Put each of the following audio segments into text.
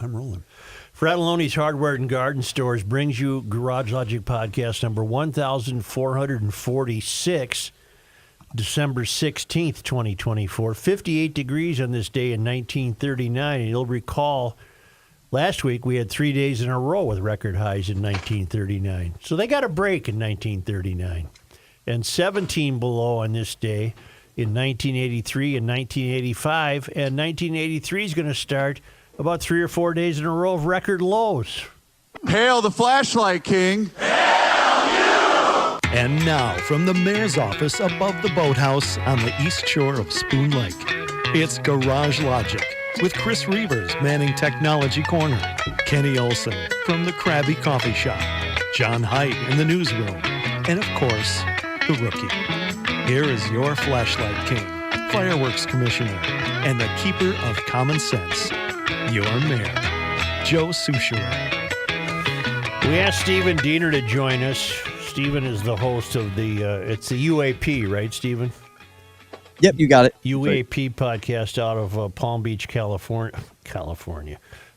I'm rolling. Fratelloni's Hardware and Garden Stores brings you Garage Logic Podcast number 1446, December 16th, 2024. 58 degrees on this day in 1939. And you'll recall last week we had 3 days in a row with record highs in 1939. So they got a break in 1939. And 17 below on this day in 1983 and 1985. And 1983 is going to start about 3 or 4 days in a row of record lows. Hail the flashlight king. And now, from the mayor's office above the boathouse on the east shore of Spoon Lake, it's Garage Logic with Chris Reavers manning Technology Corner, Kenny Olson from the Krabby Coffee Shop, John Haidt in the newsroom, and of course, the Rookie. Here is your flashlight king, fireworks commissioner, and the keeper of common sense, your mayor, Joe Soucheray. We asked Stephen Diener to join us. Stephen is the host of it's the UAP, right, Stephen? Yep, you got it. UAP podcast out of Palm Beach,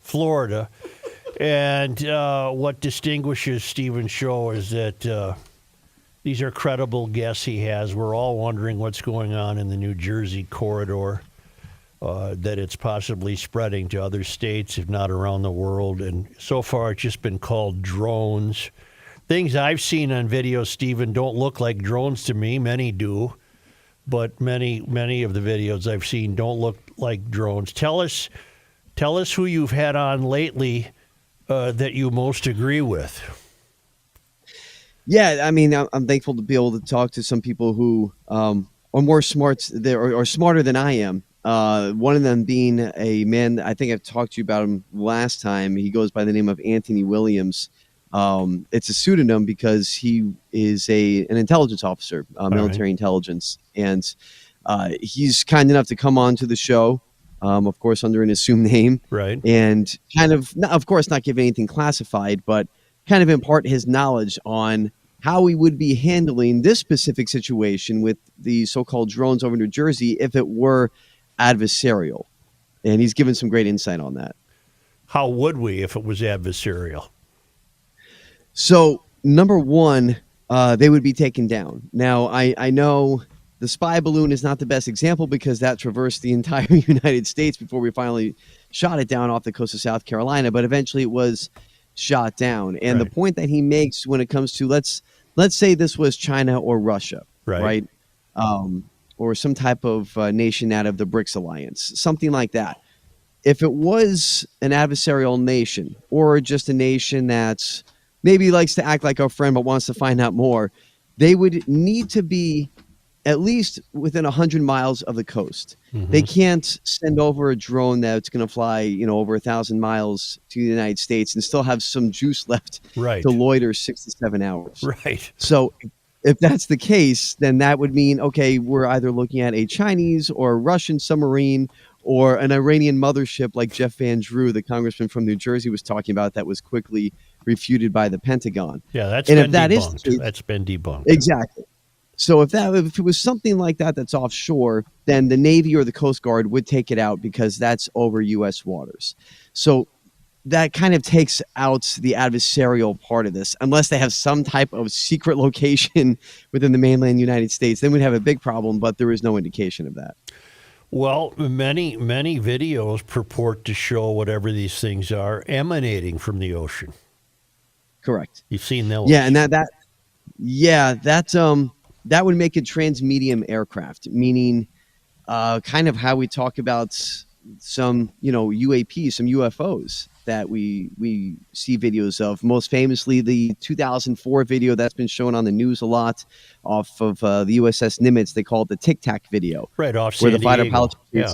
Florida. And what distinguishes Stephen's show is that these are credible guests he has. We're all wondering what's going on in the New Jersey corridor, that it's possibly spreading to other states, if not around the world. And so far, it's just been called drones. Things I've seen on video, Stephen, don't look like drones to me. Many do, but many of the videos I've seen don't look like drones. Tell us who you've had on lately that you most agree with. Yeah, I mean, I'm thankful to be able to talk to some people who are more smart or smarter than I am. One of them being a man, I think I've talked to you about him last time. He goes by the name of Anthony Williams. It's a pseudonym because he is an intelligence officer, military intelligence. And he's kind enough to come on to the show, of course, under an assumed name. Right. And kind of, of course, not give anything classified, but kind of impart his knowledge on how we would be handling this specific situation with the so-called drones over New Jersey if it were adversarial. And he's given some great insight on that. How would we if it was adversarial? So, number one, they would be taken down. Now, I know the spy balloon is not the best example because that traversed the entire United States before we finally shot it down off the coast of South Carolina, but eventually it was shot down. And the point that he makes when it comes to, let's say this was China or Russia, right? Or some type of nation out of the BRICS alliance, something like that. If it was an adversarial nation or just a nation that's maybe likes to act like our friend but wants to find out more, they would need to be at least within 100 miles of the coast. Mm-hmm. They can't send over a drone that's going to fly, over 1,000 miles to the United States and still have some juice left to loiter 6 to 7 hours. Right. So if that's the case, then that would mean, okay, we're either looking at a Chinese or Russian submarine or an Iranian mothership like Jeff Van Drew, the congressman from New Jersey, was talking about, that was quickly refuted by the Pentagon. Yeah, that's been debunked. That's been debunked. Exactly. So if it was something like that that's offshore, then the Navy or the Coast Guard would take it out because that's over U.S. waters. So that kind of takes out the adversarial part of this, unless they have some type of secret location within the mainland United States. Then we'd have a big problem, but there is no indication of that. Well, many videos purport to show whatever these things are emanating from the ocean. Correct. You've seen those? Yeah, and that would make it transmedium aircraft, meaning kind of how we talk about some, UAPs, some UFOs that we see videos of. Most famously, the 2004 video that's been shown on the news a lot off of the USS Nimitz. They call it the Tic Tac video. Right, off where San the fighter Diego. pilots. Yeah.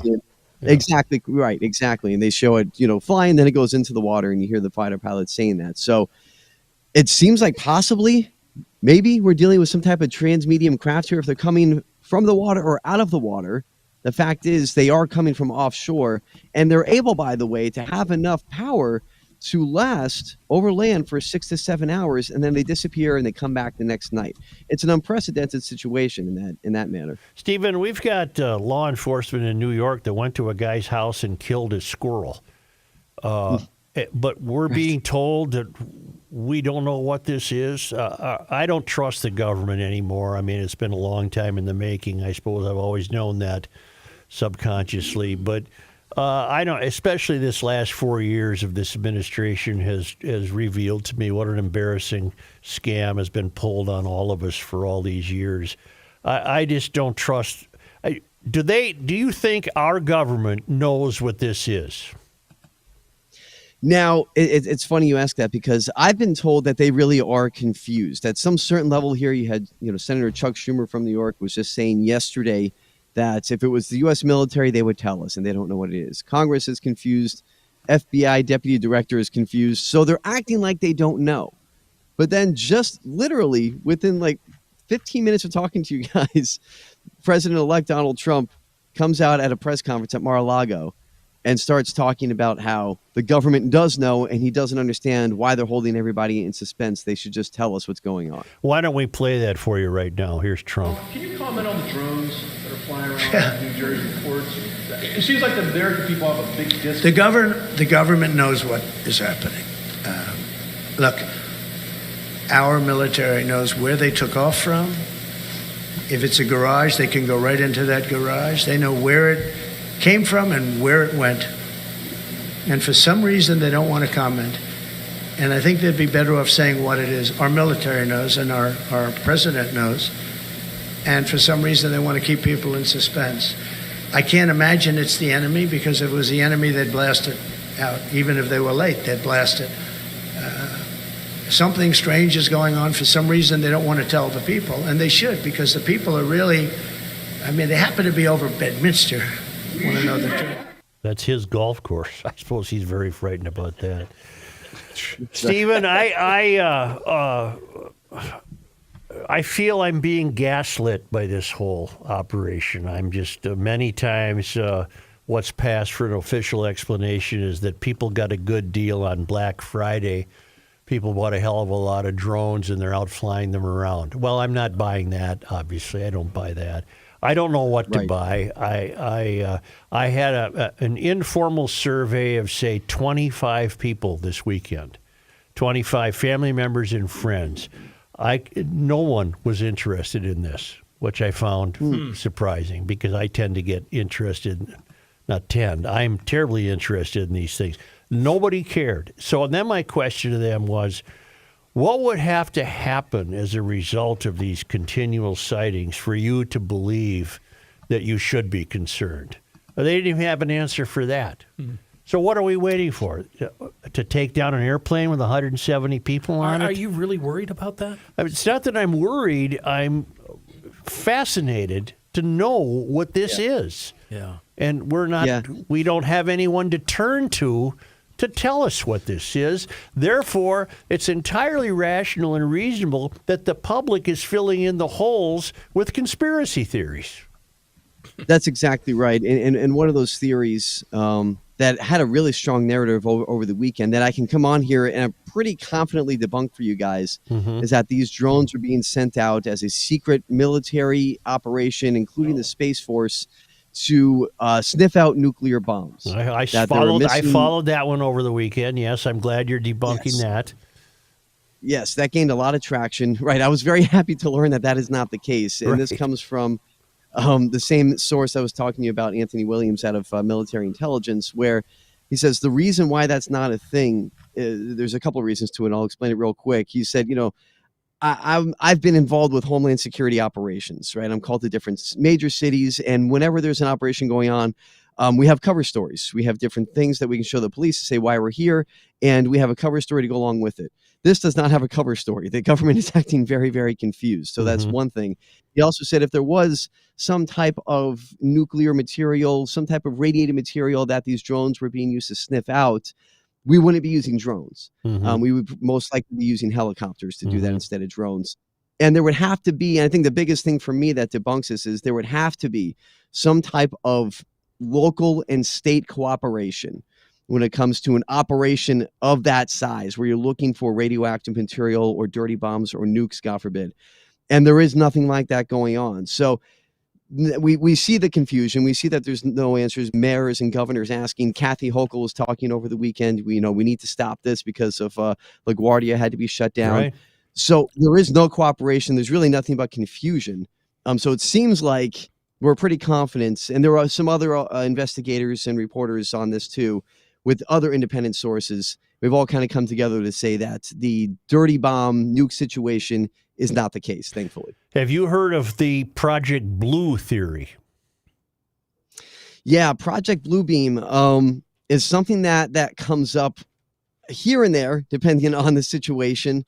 Exactly, right, exactly. And they show it, flying, then it goes into the water, and you hear the fighter pilot saying that. So it seems like possibly, maybe we're dealing with some type of transmedium craft here. If they're coming from the water or out of the water, the fact is they are coming from offshore, and they're able, by the way, to have enough power to last over land for 6 to 7 hours, and then they disappear and they come back the next night. It's an unprecedented situation in that manner. Stephen, we've got law enforcement in New York that went to a guy's house and killed his squirrel. but we're being told that we don't know what this is. I don't trust the government anymore. I mean, it's been a long time in the making. I suppose I've always known that subconsciously, but I don't. Especially this last 4 years of this administration has revealed to me what an embarrassing scam has been pulled on all of us for all these years. I just don't trust. Do you think our government knows what this is? Now, it's funny you ask that, because I've been told that they really are confused. At some certain level here, you had Senator Chuck Schumer from New York was just saying yesterday that if it was the U.S. military, they would tell us, and they don't know what it is. Congress is confused. FBI deputy director is confused. So they're acting like they don't know. But then just literally within like 15 minutes of talking to you guys, President-elect Donald Trump comes out at a press conference at Mar-a-Lago and starts talking about how the government does know, and he doesn't understand why they're holding everybody in suspense. They should just tell us what's going on. Why don't we play that for you right now? Here's Trump. Can you comment on the drones that are flying around New Jersey courts? It seems like the American people have a big disconnect. The government knows what is happening. Look, our military knows where they took off from. If it's a garage, they can go right into that garage. They know where it came from and where it went. And for some reason, they don't want to comment. And I think they'd be better off saying what it is. Our military knows, and our president knows. And for some reason, they want to keep people in suspense. I can't imagine it's the enemy, because if it was the enemy, they'd blast it out. Even if they were late, they'd blast it. Something strange is going on. For some reason, they don't want to tell the people, and they should, because the people are really, they happen to be over Bedminster. Want to know the truth. That's his golf course. I suppose he's very frightened about that. Stephen, I feel I'm being gaslit by this whole operation. I'm just many times what's passed for an official explanation is that people got a good deal on Black Friday. People bought a hell of a lot of drones and they're out flying them around. Well, I'm not buying that. Obviously, I don't buy that. I don't know what to buy. I had an informal survey of, say, 25 people this weekend, 25 family members and friends. No one was interested in this, which I found surprising, because I tend to get interested. I'm terribly interested in these things. Nobody cared. So then my question to them was, what would have to happen as a result of these continual sightings for you to believe that you should be concerned? They didn't even have an answer for that. So what are we waiting for? To take down an airplane with 170 people on it? Are you really worried about that? It's not that I'm worried. I'm fascinated to know what this is. Yeah. And we don't have anyone to turn to tell us what this is. Therefore, it's entirely rational and reasonable that the public is filling in the holes with conspiracy theories. That's exactly right. And one of those theories that had a really strong narrative over the weekend that I can come on here and pretty confidently debunk for you guys is that these drones are being sent out as a secret military operation, including the Space Force, to sniff out nuclear bombs. I followed that one over the weekend. Yes, I'm glad you're debunking that. Yes, that gained a lot of traction. Right, I was very happy to learn that is not the case. And this comes from the same source I was talking to you about, Anthony Williams, out of military intelligence, where he says the reason why that's not a thing, there's a couple of reasons to it, and I'll explain it real quick. He said, I've been involved with Homeland Security operations, right? I'm called to different major cities, and whenever there's an operation going on, we have cover stories. We have different things that we can show the police to say why we're here, and we have a cover story to go along with it. This does not have a cover story. The government is acting very, very confused. So that's one thing. He also said if there was some type of nuclear material, some type of radiated material that these drones were being used to sniff out, we wouldn't be using drones. We would most likely be using helicopters to do that instead of drones. And there would have to be, and I think the biggest thing for me that debunks this is there would have to be some type of local and state cooperation when it comes to an operation of that size, where you're looking for radioactive material or dirty bombs or nukes, God forbid. And there is nothing like that going on. So we see the confusion. We see that there's no answers. Mayors and governors asking. Kathy Hochul was talking over the weekend. We need to stop this because of LaGuardia had to be shut down. Right. So there is no cooperation. There's really nothing but confusion. So it seems like we're pretty confident, and there are some other investigators and reporters on this too, with other independent sources. We've all kind of come together to say that the dirty bomb nuke situation is not the case, thankfully. Have you heard of the Project Blue theory? Yeah, Project Bluebeam is something that comes up here and there, depending on the situation.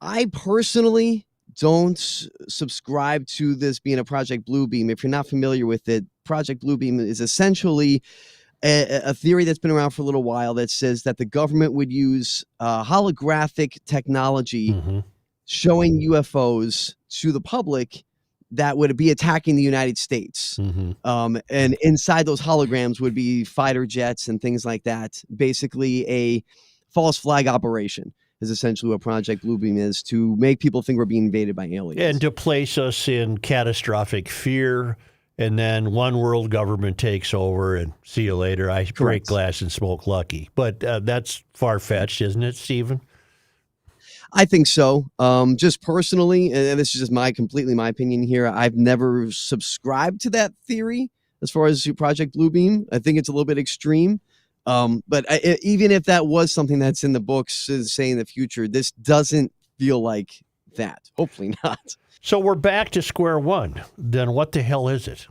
I personally don't subscribe to this being a Project Bluebeam. If you're not familiar with it, Project Bluebeam is essentially a theory that's been around for a little while that says that the government would use holographic technology showing UFOs to the public that would be attacking the United States. And inside those holograms would be fighter jets and things like that. Basically a false flag operation is essentially what Project Bluebeam is, to make people think we're being invaded by aliens. And to place us in catastrophic fear, and then one world government takes over and see you later. I break glass and smoke lucky. But that's far-fetched, isn't it, Stephen? I think so. Just personally, and this is just completely my opinion here, I've never subscribed to that theory as far as Project Bluebeam. I think it's a little bit extreme. But even if that was something that's in the books, say in the future, this doesn't feel like that. Hopefully not. So we're back to square one. Then what the hell is it?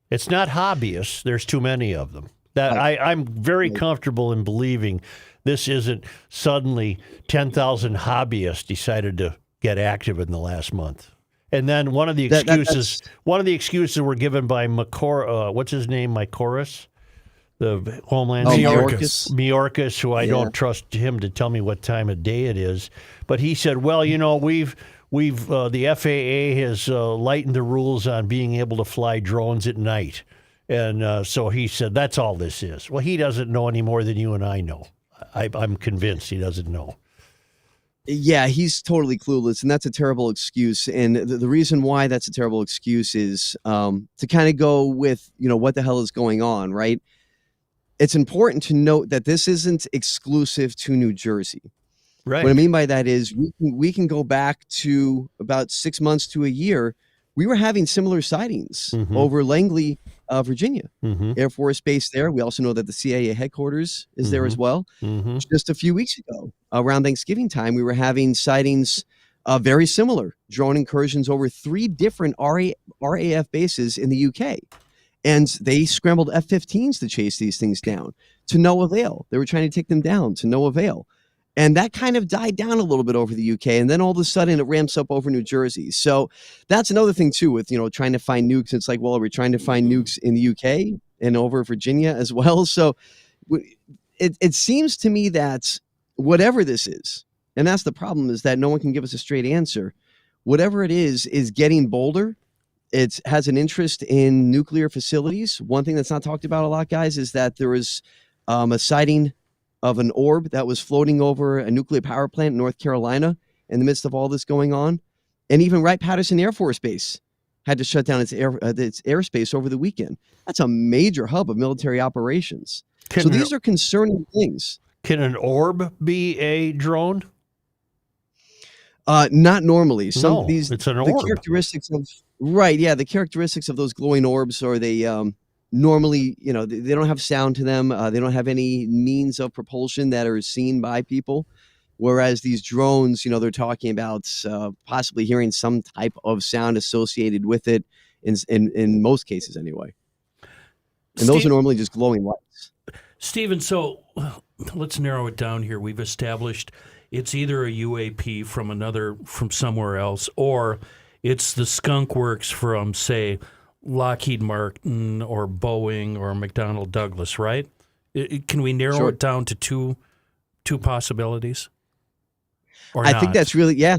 It's not hobbyists. There's too many of them. I'm very comfortable in believing this isn't suddenly 10,000 hobbyists decided to get active in the last month. And then one of the excuses were given by what's his name, Mayorkas? The Homeland Mayorkas, who I don't trust him to tell me what time of day it is. But he said, well, we've the FAA has lightened the rules on being able to fly drones at night. And so he said, that's all this is. Well, he doesn't know any more than you and I know. I'm convinced he doesn't know. Yeah, he's totally clueless, and that's a terrible excuse. And the reason why that's a terrible excuse is to kind of go with, what the hell is going on, right? It's important to note that this isn't exclusive to New Jersey. Right. What I mean by that is we can go back to about 6 months to a year. We were having similar sightings over Langley, Virginia, Air Force Base there. We also know that the CIA headquarters is there as well. Just a few weeks ago, around Thanksgiving time, we were having sightings very similar, drone incursions over 3 different RAF bases in the UK. And they scrambled F-15s to chase these things down to no avail. They were trying to take them down to no avail. And that kind of died down a little bit over the UK. And then all of a sudden it ramps up over New Jersey. So that's another thing too with, trying to find nukes. It's like, well, are we trying to find nukes in the UK and over Virginia as well? So it seems to me that whatever this is, and that's the problem, is that no one can give us a straight answer. Whatever it is getting bolder. It has an interest in nuclear facilities. One thing that's not talked about a lot, guys, is that there was a sighting of an orb that was floating over a nuclear power plant in North Carolina in the midst of all this going on. And even Wright-Patterson Air Force Base had to shut down its airspace over the weekend. That's a major hub of military operations. So these are concerning things. Can an orb be a drone? Not normally. It's an orb. Characteristics of the characteristics of those glowing orbs are they normally, they don't have sound to them. They don't have any means of propulsion that are seen by people. Whereas these drones, they're talking about possibly hearing some type of sound associated with it in most cases anyway. And those are normally just glowing lights. Stephen, so let's narrow it down here. We've established it's either a UAP from somewhere else, or it's the skunk works from, say, Lockheed Martin or Boeing or McDonnell Douglas, right? Can we narrow it down to two possibilities? Or I think that's really, yeah,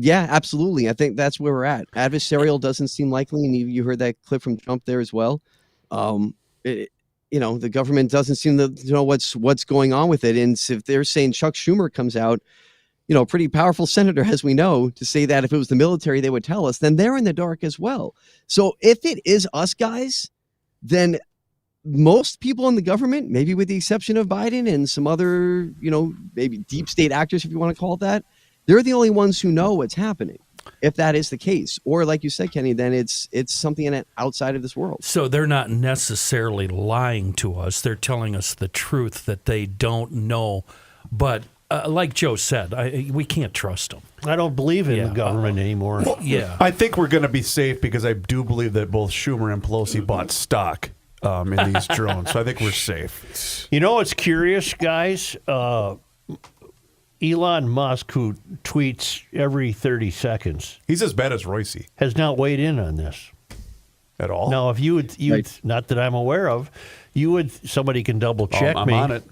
absolutely. I think that's where we're at. Adversarial doesn't seem likely, and you heard that clip from Trump there as well. The government doesn't seem to know what's going on with it. And if they're saying Chuck Schumer comes out, a pretty powerful senator, as we know, to say that if it was the military, they would tell us, then they're in the dark as well. So if it is us guys, then most people in the government, maybe with the exception of Biden and some other, maybe deep state actors, if you want to call it that, they're the only ones who know what's happening. If that is the case, or like you said, Kenny, then it's something outside of this world. So they're not necessarily lying to us. They're telling us the truth that they don't know. But like Joe said, we can't trust them. I don't believe in the government anymore. Yeah. I think we're going to be safe because I do believe that both Schumer and Pelosi bought stock in these drones. So I think we're safe. You know what's curious, guys? Elon Musk, who tweets every 30 seconds, He's as bad as Royce has not weighed in on this. at all. Now, if you would, not that I'm aware of, somebody can double check I'm me. on it.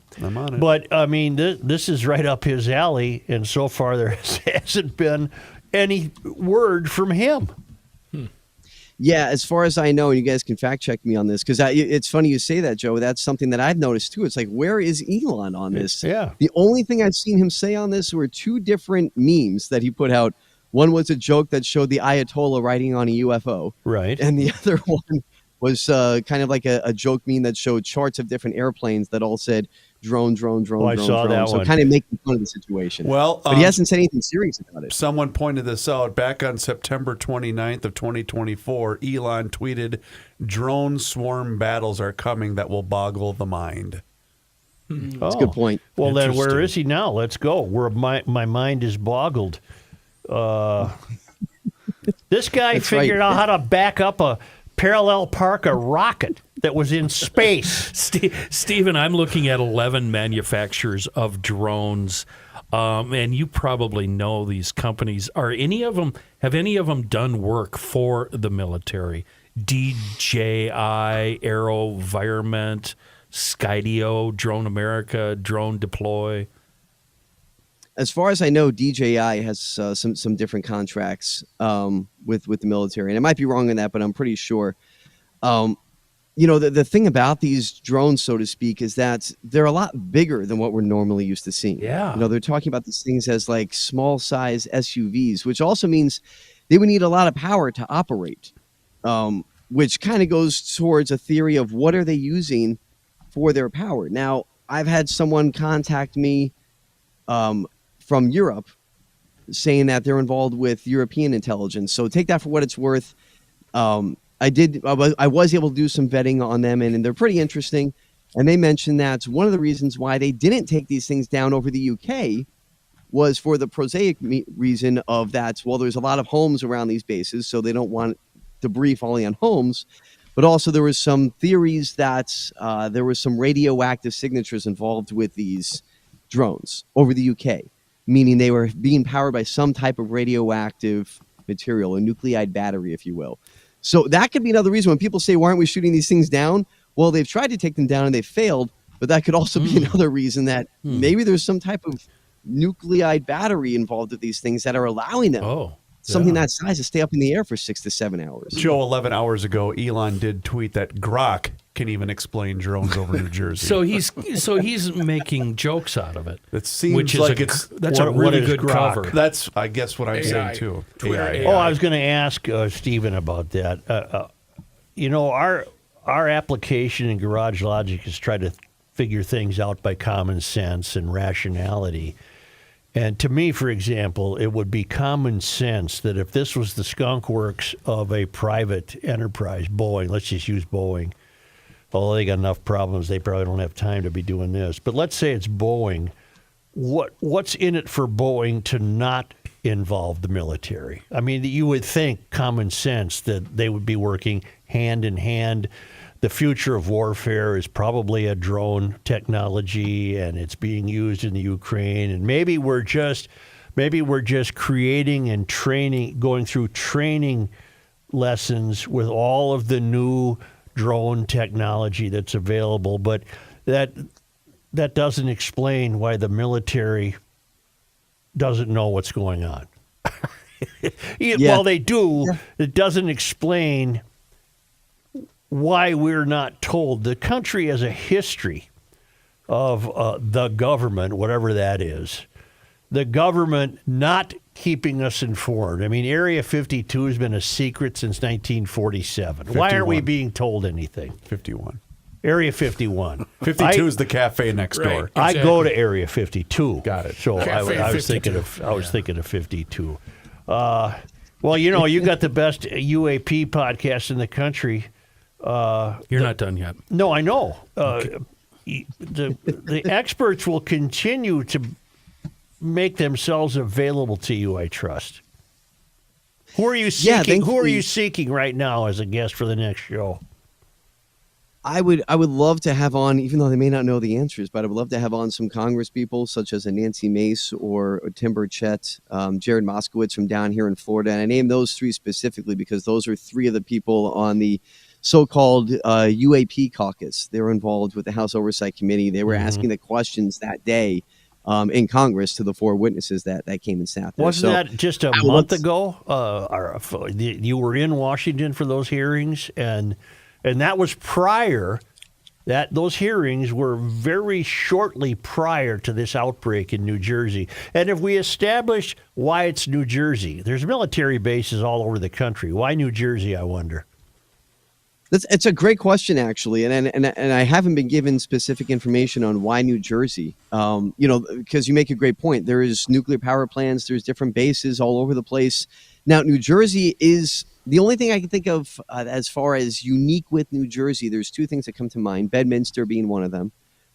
But I mean, this is right up his alley, and so far there hasn't been any word from him. Yeah, as far as I know, and you guys can fact check me on this, because it's funny you say that, Joe. That's something that I've noticed too. It's like, where is Elon on this? Yeah. The only thing I've seen him say on this were two different memes that he put out. One was a joke that showed the Ayatollah riding on a UFO. Right. And the other one was kind of like a joke meme that showed charts of different airplanes that all said drone, drone, drone, I drone, saw drone. that so one. kind of making fun of the situation. Well, but he hasn't said anything serious about it. Someone pointed this out back on September 29th of 2024. Elon tweeted, "Drone swarm battles are coming that will boggle the mind." That's a good point. Well, then where Interesting. is he now? Let's go. Where my mind is boggled. This guy That's figured right. out how to back up a parallel park a rocket that was in space. Stephen, I'm looking at 11 manufacturers of drones, and you probably know these companies. Have any of them done work for the military? DJI, AeroVironment, Skydio, Drone America, Drone Deploy. As far as I know, DJI has some different contracts with the military, and I might be wrong on that, but I'm pretty sure. The thing about these drones, so to speak, is that they're a lot bigger than what we're normally used to seeing. Yeah. They're talking about these things as like small size SUVs, which also means they would need a lot of power to operate, which kind of goes towards a theory of what are they using for their power. Now, I've had someone contact me from Europe saying that they're involved with European intelligence. So take that for what it's worth. I was able to do some vetting on them, and they're pretty interesting. And they mentioned that one of the reasons why they didn't take these things down over the UK was for the prosaic reason of that, well, there's a lot of homes around these bases, so they don't want debris falling on homes. But also there was some theories that there was some radioactive signatures involved with these drones over the UK, meaning they were being powered by some type of radioactive material, a nuclide battery, if you will. So that could be another reason when people say, why aren't we shooting these things down? Well, they've tried to take them down and they failed, but that could also be another reason that maybe there's some type of nuclide battery involved with these things that are allowing them something that size to stay up in the air for 6 to 7 hours. Joe, 11 hours ago, Elon did tweet that Grok can even explain drones over New Jersey. So he's making jokes out of it. It seems which is like that's a really good Grok? cover. That's, I guess, what I'm saying too. AI. Oh, I was going to ask Stephen about that. Our application in Garage Logic is try to figure things out by common sense and rationality. And to me, for example, it would be common sense that if this was the skunk works of a private enterprise, Boeing, let's just use Boeing, although they got enough problems, they probably don't have time to be doing this. But let's say it's Boeing. What's in it for Boeing to not involve the military? I mean, you would think common sense that they would be working hand in hand. The future of warfare is probably a drone technology, and it's being used in the Ukraine. And maybe we're just creating and training, going through training lessons with all of the new drone technology that's available. But that doesn't explain why the military doesn't know what's going on. Well, they do. Yeah. It doesn't explain why we're not told. The country has a history of the government, whatever that is, the government not keeping us informed. I mean, Area 52 has been a secret since 1947. Why aren't we 51. being told anything? 51. Area 51. 52 is the cafe next Right. door. I go to Area 52. Got it. So Cafe I was 52. thinking of 52. Well, you got the best UAP podcast in the country. You're not done yet. No, I know. The experts will continue to make themselves available to you, I trust. Who are you seeking? Who are thankfully- you seeking right now as a guest for the next show? I would love to have on, even though they may not know the answers, but I would love to have on some Congress people such as a Nancy Mace or a Tim Burchett, Jared Moskowitz from down here in Florida. And I named those three specifically because those are three of the people on the so-called UAP caucus. They were involved with the House Oversight Committee. They were asking the questions that day in Congress to the four witnesses that came and sat there. Wasn't that just a I month would- ago? You were in Washington for those hearings, and that was prior. Those hearings were very shortly prior to this outbreak in New Jersey. And if we establish why it's New Jersey, there's military bases all over the country. Why New Jersey, I wonder? It's a great question, actually, and I haven't been given specific information on why New Jersey. Because you make a great point. There is nuclear power plants. There's different bases all over the place. Now, New Jersey is the only thing I can think of as far as unique with New Jersey. There's two things that come to mind. Bedminster being one of them.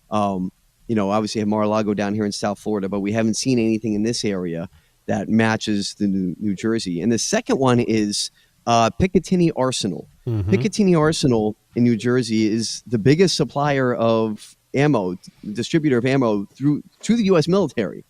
Obviously, have Mar-a-Lago down here in South Florida, but we haven't seen anything in this area that matches the New Jersey. And the second one is Picatinny Arsenal. Picatinny Arsenal in New Jersey is the biggest supplier of ammo, distributor of ammo to the U.S. military.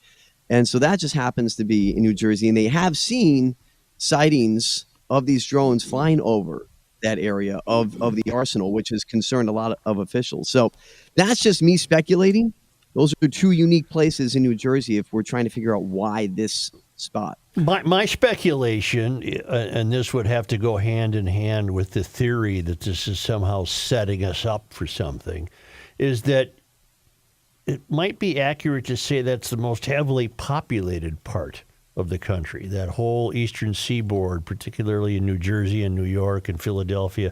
And so that just happens to be in New Jersey. And they have seen sightings of these drones flying over that area of the arsenal, which has concerned a lot of officials. So that's just me speculating. Those are two unique places in New Jersey if we're trying to figure out why this spot. My speculation, and this would have to go hand in hand with the theory that this is somehow setting us up for something, is that it might be accurate to say that's the most heavily populated part of the country, that whole eastern seaboard, particularly in New Jersey and New York and Philadelphia,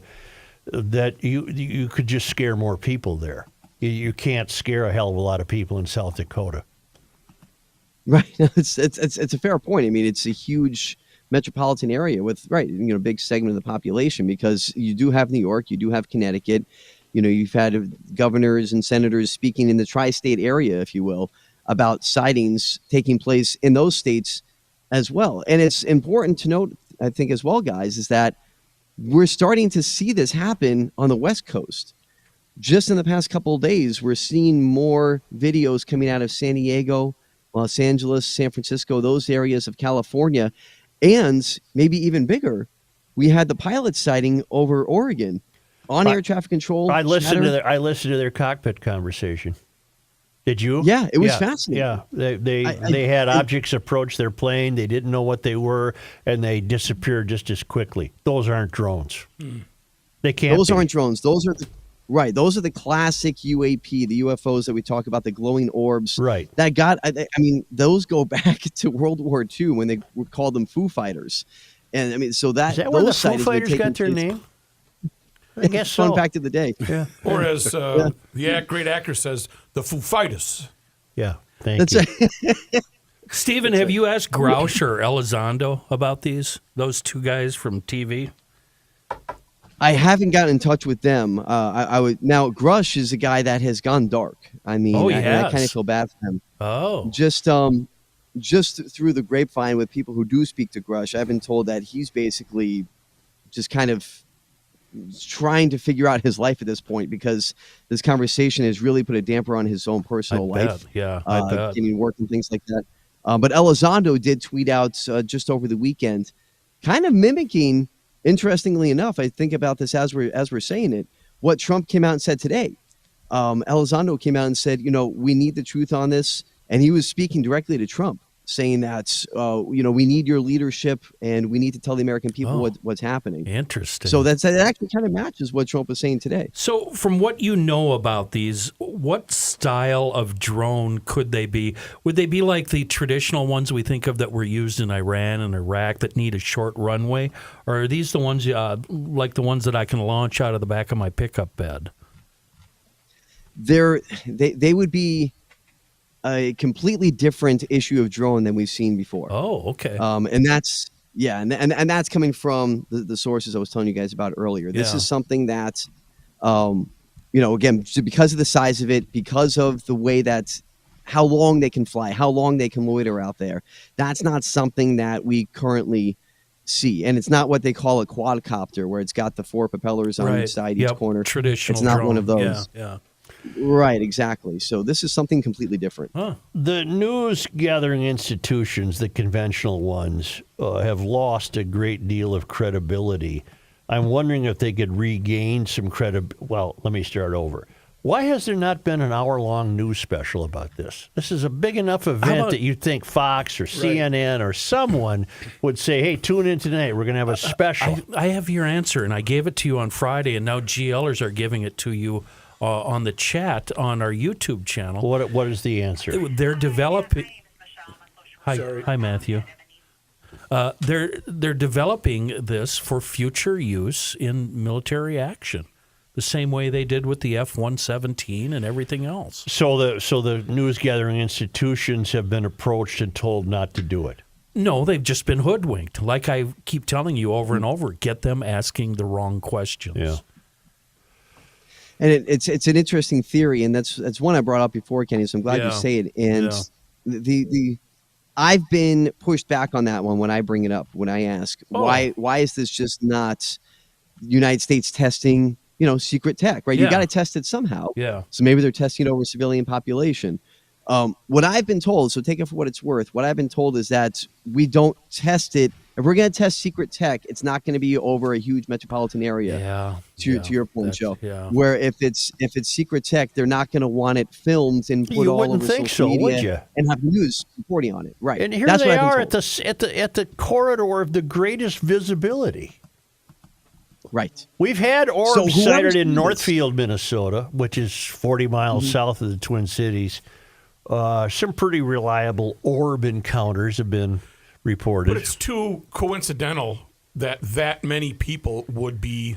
that you could just scare more people there. You can't scare a hell of a lot of people in South Dakota. Right. It's a fair point. I mean, it's a huge metropolitan area with, big segment of the population, because you do have New York, you do have Connecticut, you've had governors and senators speaking in the tri-state area, if you will, about sightings taking place in those states as well. And it's important to note, I think as well, guys, is that we're starting to see this happen on the West Coast. Just in the past couple of days, we're seeing more videos coming out of San Diego, Los Angeles, San Francisco, those areas of California, and maybe even bigger. We had the pilot sighting over Oregon on air traffic control. I listened to their cockpit conversation. Did you? Yeah, it was fascinating. Yeah, they had objects approach their plane. They didn't know what they were, and they disappeared just as quickly. Those aren't drones. They can't. Those be. aren't drones. Those are those are the classic UAP, the UFOs that we talk about, the glowing orbs. Right. That those go back to World War II when they would call them Foo Fighters. And I mean, so that Is that where the those Foo sightings were Fighters taking got their place- name? I guess so. Fun fact of the day. Yeah. Or as the great actor says, the Foo Fighters. Yeah. Thank That's you. it. Stephen, have you asked Grouch or Elizondo about those two guys from TV? I haven't gotten in touch with them. I would now. Grush is a guy that has gone dark. I mean, Oh, I yes. kind of feel bad for him. Oh. Just through the grapevine with people who do speak to Grush, I've been told that he's basically just kind of trying to figure out his life at this point, because this conversation has really put a damper on his own personal I life. bet. Yeah, I bet. Getting work and things like that. But Elizondo did tweet out just over the weekend, kind of mimicking, interestingly enough, I think about this as we're saying it, what Trump came out and said today. Elizondo came out and said, we need the truth on this. And he was speaking directly to Trump, saying that we need your leadership and we need to tell the American people what's happening. Interesting. So that actually kind of matches what Trump was saying today. So from what you know about these, what style of drone could they be? Would they be like the traditional ones we think of that were used in Iran and Iraq that need a short runway? Or are these the ones like the ones that I can launch out of the back of my pickup bed? They would be a completely different issue of drone than we've seen before. Oh, okay. And that's and that's coming from the sources I was telling you guys about earlier. This is something that, again, because of the size of it, because of the way that how long they can fly, how long they can loiter out there. That's not something that we currently see, and it's not what they call a quadcopter, where it's got the 4 propellers on each side, each corner. Traditional. It's not drone. one of those. Yeah. Right, exactly. So this is something completely different. The news gathering institutions, the conventional ones, have lost a great deal of credibility. I'm wondering if they could regain some credibility. Well, let me start over. Why has there not been an hour-long news special about this? This is a big enough event that you'd think Fox or CNN or someone would say, hey, tune in tonight. We're going to have a special. I have your answer, and I gave it to you on Friday, and now GLers are giving it to you on the chat on our YouTube channel. What is the answer? They're developing. Hi, Matthew. They're developing this for future use in military action, the same way they did with the F-117 and everything else. So the news gathering institutions have been approached and told not to do it. No, they've just been hoodwinked. Like I keep telling you over and over, get them asking the wrong questions. Yeah. And it's an interesting theory, and that's one I brought up before, Kenny. So I'm glad you say it. And the I've been pushed back on that one when I bring it up. When I ask why is this just not United States testing secret tech? Right? You got to test it somehow. Yeah. So maybe they're testing it over civilian population. What I've been told, so take it for what it's worth. What I've been told is that we don't test it. If we're going to test secret tech, it's not going to be over a huge metropolitan area. To your point, Joe. Yeah. Where if it's secret tech, they're not going to want it filmed and put all over social media would you? And have news reporting on it. Right. And here That's they what I've are been at told. the corridor of the greatest visibility. Right. We've had orbs So whoever's sighted in doing Northfield, Minnesota, which is 40 miles south of the Twin Cities. Some pretty reliable orb encounters have been reported. But it's too coincidental that many people would be.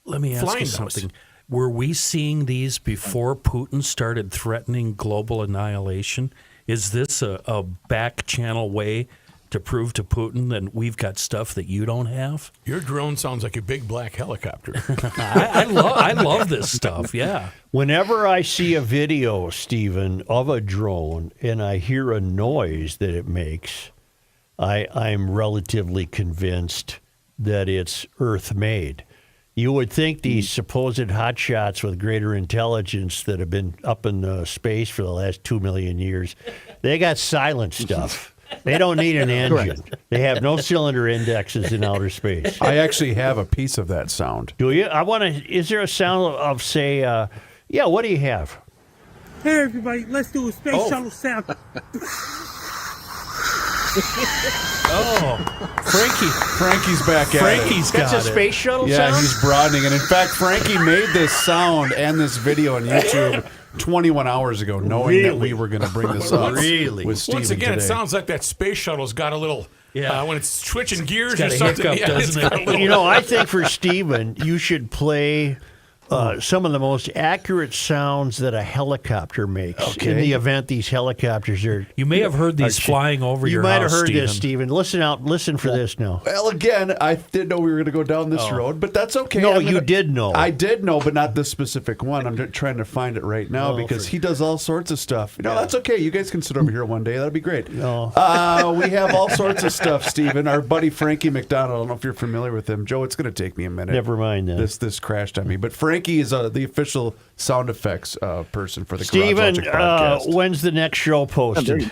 Let me ask you flying something. those. Were we seeing these before Putin started threatening global annihilation? Is this a back channel way to prove to Putin that we've got stuff that you don't have? Your drone sounds like a big black helicopter. I love this stuff, yeah. Whenever I see a video, Stephen, of a drone and I hear a noise that it makes, I'm relatively convinced that it's Earth-made. You would think these supposed hotshots with greater intelligence that have been up in space for the last 2 million years, they got silent stuff. They don't need an engine. They have no cylinder indexes in outer space. I actually have a piece of that sound. Do you? I want to. Is there a sound of say, what do you have? Hey everybody, let's do a space shuttle sound. Frankie's back at Frankie's it. got That's a space shuttle Yeah, sound? he's broadening. And in fact, Frankie made this sound and this video on YouTube 21 hours ago, knowing that we were going to bring this up with Stephen Once again, today. it sounds like that space shuttle's got a little. When it's twitching gears got or a something. hiccup, doesn't got it? a little- You know, I think for Stephen, you should play some of the most accurate sounds that a helicopter makes in the event these helicopters are. You may have heard these flying over You your might house, have heard Stephen. this, Stephen. Listen for this now. Well, again, I didn't know we were going to go down this road, but that's okay. No, you did know. I did know, but not this specific one. I'm trying to find it right now because he does all sorts of stuff. That's okay. You guys can sit over here one day. That'll be great. No. We have all sorts of stuff, Stephen. Our buddy Frankie McDonald, I don't know if you're familiar with him. Joe, it's going to take me a minute. Never mind that. This crashed on me. But Frankie is the official sound effects person for the Stephen, Garage Logic podcast. when's the next show posted?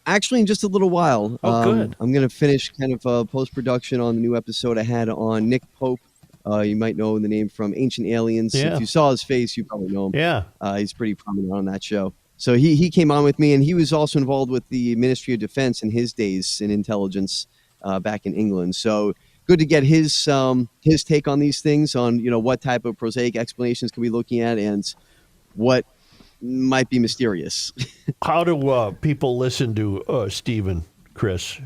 Actually, in just a little while. Good. I'm going to finish kind of post-production on the new episode I had on Nick Pope. You might know the name from Ancient Aliens. Yeah. If you saw his face, you probably know him. Yeah. He's pretty prominent on that show. So he came on with me, and he was also involved with the Ministry of Defense in his days in intelligence back in England. So good to get his take on these things, on what type of prosaic explanations can we be looking at and what might be mysterious. How do people listen to Stephen, Chris?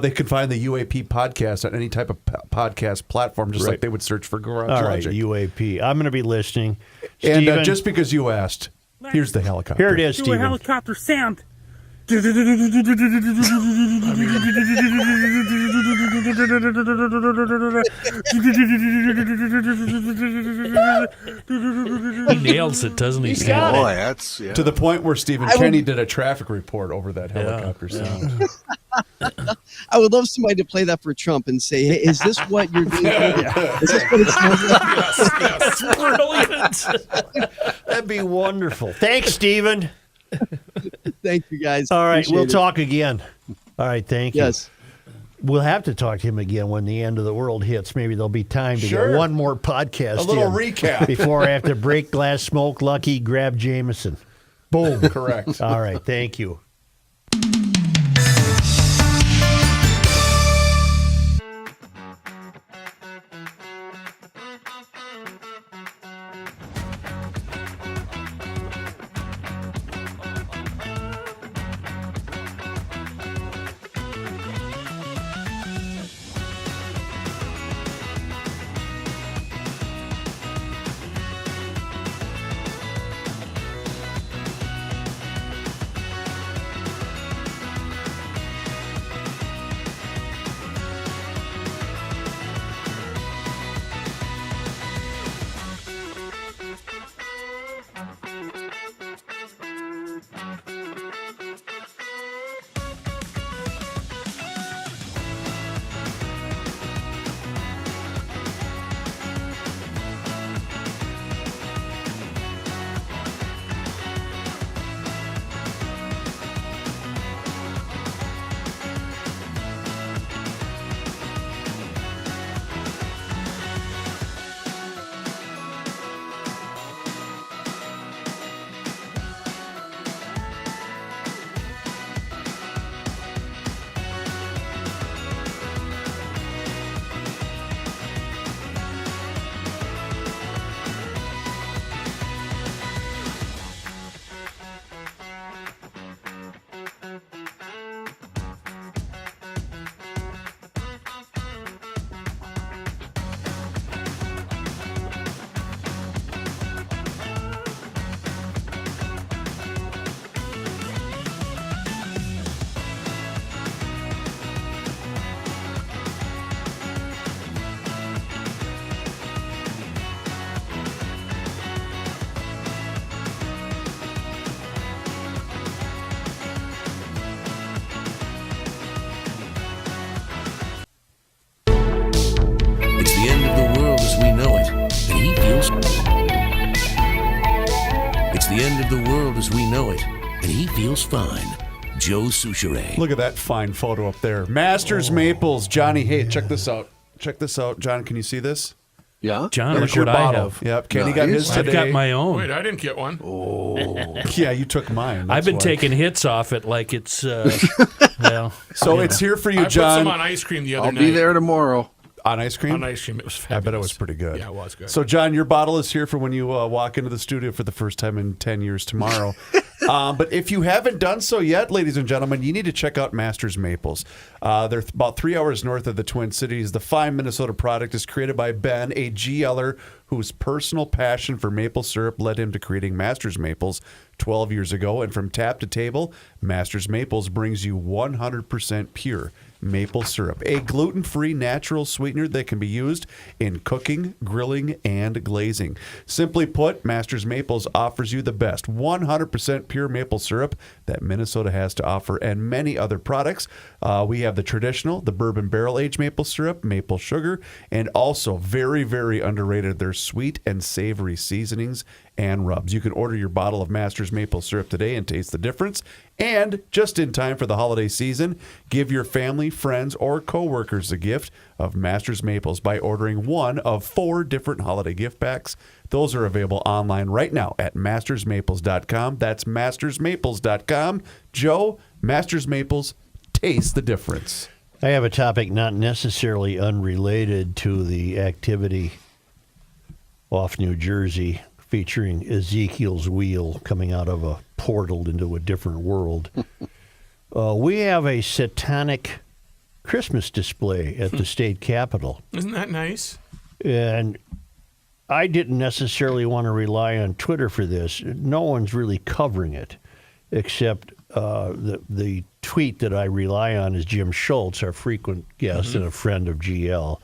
They can find the UAP podcast on any type of podcast platform, just like they would search for Garage All right, Logic. UAP. I'm going to be listening. And Stephen, just because you asked, here's the helicopter. here it is, Do a Stephen. helicopter sound. He nails it, doesn't he? got it. Boy, that's To the point where Stephen Kenny did a traffic report over that helicopter sound. I would love somebody to play that for Trump and say, hey, is this what you're doing? Is this what it sounds like? Brilliant. That'd be wonderful. Thanks, Stephen. Thank you, guys. All right, Appreciate we'll it. talk again. All right, thank you. Yes. We'll have to talk to him again when the end of the world hits. Maybe there'll be time to Sure. get one more podcast A little in recap. before I have to break glass, smoke Lucky, grab Jameson. Boom. Correct. All right, thank you. the end of the world as we know it, and he feels fine. Joe Souchere. Look at that fine photo up there. Masters Maples, Johnny. Hey, check this out. Check this out. John, can you see this? Yeah. John, There's look your what I bottle. have. Yep, Kenny got his I've today. got my own. Wait, I didn't get one. Oh. Yeah, you took mine. I've been why. taking hits off it like it's, well. So it's here for you, I put John. some on ice cream the other I'll night. be there tomorrow. On ice cream? On ice cream. It was I fabulous. bet it was pretty good. Yeah, it was good. So, John, your bottle is here for when you walk into the studio for the first time in 10 years tomorrow. But if you haven't done so yet, ladies and gentlemen, you need to check out Masters Maples. They're about 3 hours north of the Twin Cities. The fine Minnesota product is created by Ben, a GLer whose personal passion for maple syrup led him to creating Masters Maples 12 years ago. And from tap to table, Masters Maples brings you 100% pure maple syrup, a gluten-free natural sweetener that can be used in cooking, grilling, and glazing. Simply put, Masters Maples offers you the best 100% pure maple syrup that Minnesota has to offer, and many other products. We have the traditional, the bourbon barrel-aged maple syrup, maple sugar, and also very, very underrated, their sweet and savory seasonings and rubs. You can order your bottle of Master's maple syrup today and taste the difference. And just in time for the holiday season, give your family, friends, or coworkers a gift of Master's Maples by ordering one of 4 different holiday gift packs. Those are available online right now at mastersmaples.com. That's mastersmaples.com. Joe, Master's Maples, taste the difference. I have a topic not necessarily unrelated to the activity off New Jersey, featuring Ezekiel's wheel coming out of a portal into a different world. We have a satanic Christmas display at the state capitol. Isn't that nice? And I didn't necessarily want to rely on Twitter for this. No one's really covering it, except the tweet that I rely on is Jim Schultz, our frequent guest and a friend of GL.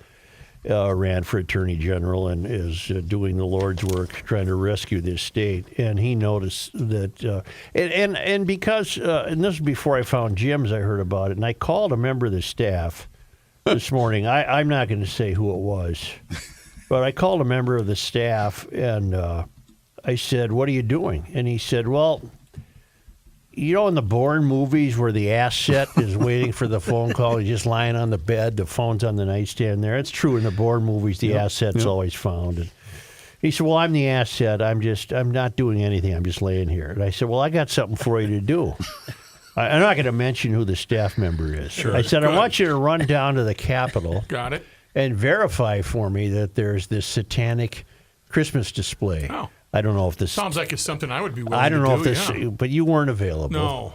Ran for attorney general and is doing the Lord's work trying to rescue this state. And he noticed that, and because, and this was before I found Jim's, I heard about it, and I called a member of the staff this morning. I'm not going to say who it was, but I called a member of the staff and I said, "What are you doing?" And he said, "Well, you know, in the Bourne movies where the asset is waiting for the phone call, he's just lying on the bed, the phone's on the nightstand there. It's true in the Bourne movies, the asset's always found." And he said, "Well, I'm the asset. I'm not doing anything. I'm just laying here." And I said, "Well, I got something for you to do." I'm not going to mention who the staff member is. Sure. I said, "I want you to run down to the Capitol." Got it. "And verify for me that there's this satanic Christmas display." Oh. I don't know if this sounds like it's something I would be willing to do. I don't know if this, but you weren't available. No.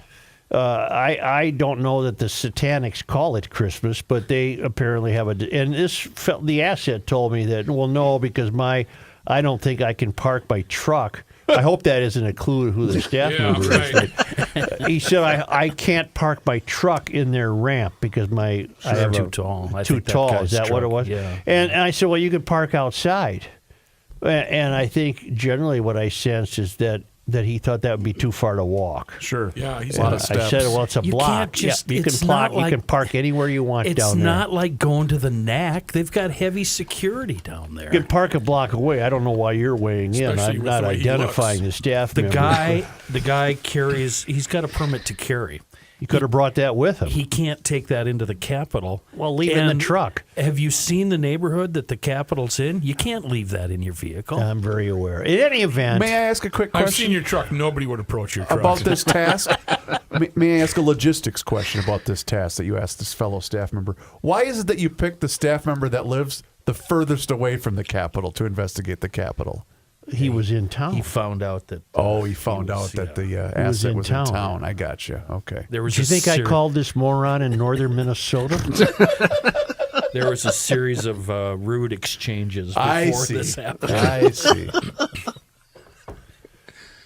I don't know that the Satanics call it Christmas, but they apparently have and the asset told me that, well, no, because I don't think I can park my truck. I hope that isn't a clue to who the staff member is. He said, I can't park my truck in their ramp because I have too tall. Too tall. Is that truck, what it was? Yeah. And I said, well, you could park outside. And I think generally what I sensed is that he thought that would be too far to walk. Sure. Yeah, he's a lot of steps. I said, well, it's a block. You can park anywhere you want down there. It's not like going to the NAC. They've got heavy security down there. You can park a block away. I don't know why you're weighing in. I'm not identifying the staff member. The guy carries. He's got a permit to carry. He could have brought that with him. He can't take that into the Capitol. Well, leave it in the truck. Have you seen the neighborhood that the Capitol's in? You can't leave that in your vehicle. I'm very aware. In any event, may I ask a quick question? I've seen your truck. Nobody would approach your truck. About this task? May I ask a logistics question about this task that you asked this fellow staff member? Why is it that you picked the staff member that lives the furthest away from the Capitol to investigate the Capitol? He was in town. He found out that. He found out that the asset was in town. I got you. Okay. Do you think I called this moron in northern Minnesota? There was a series of rude exchanges before this happened. I see.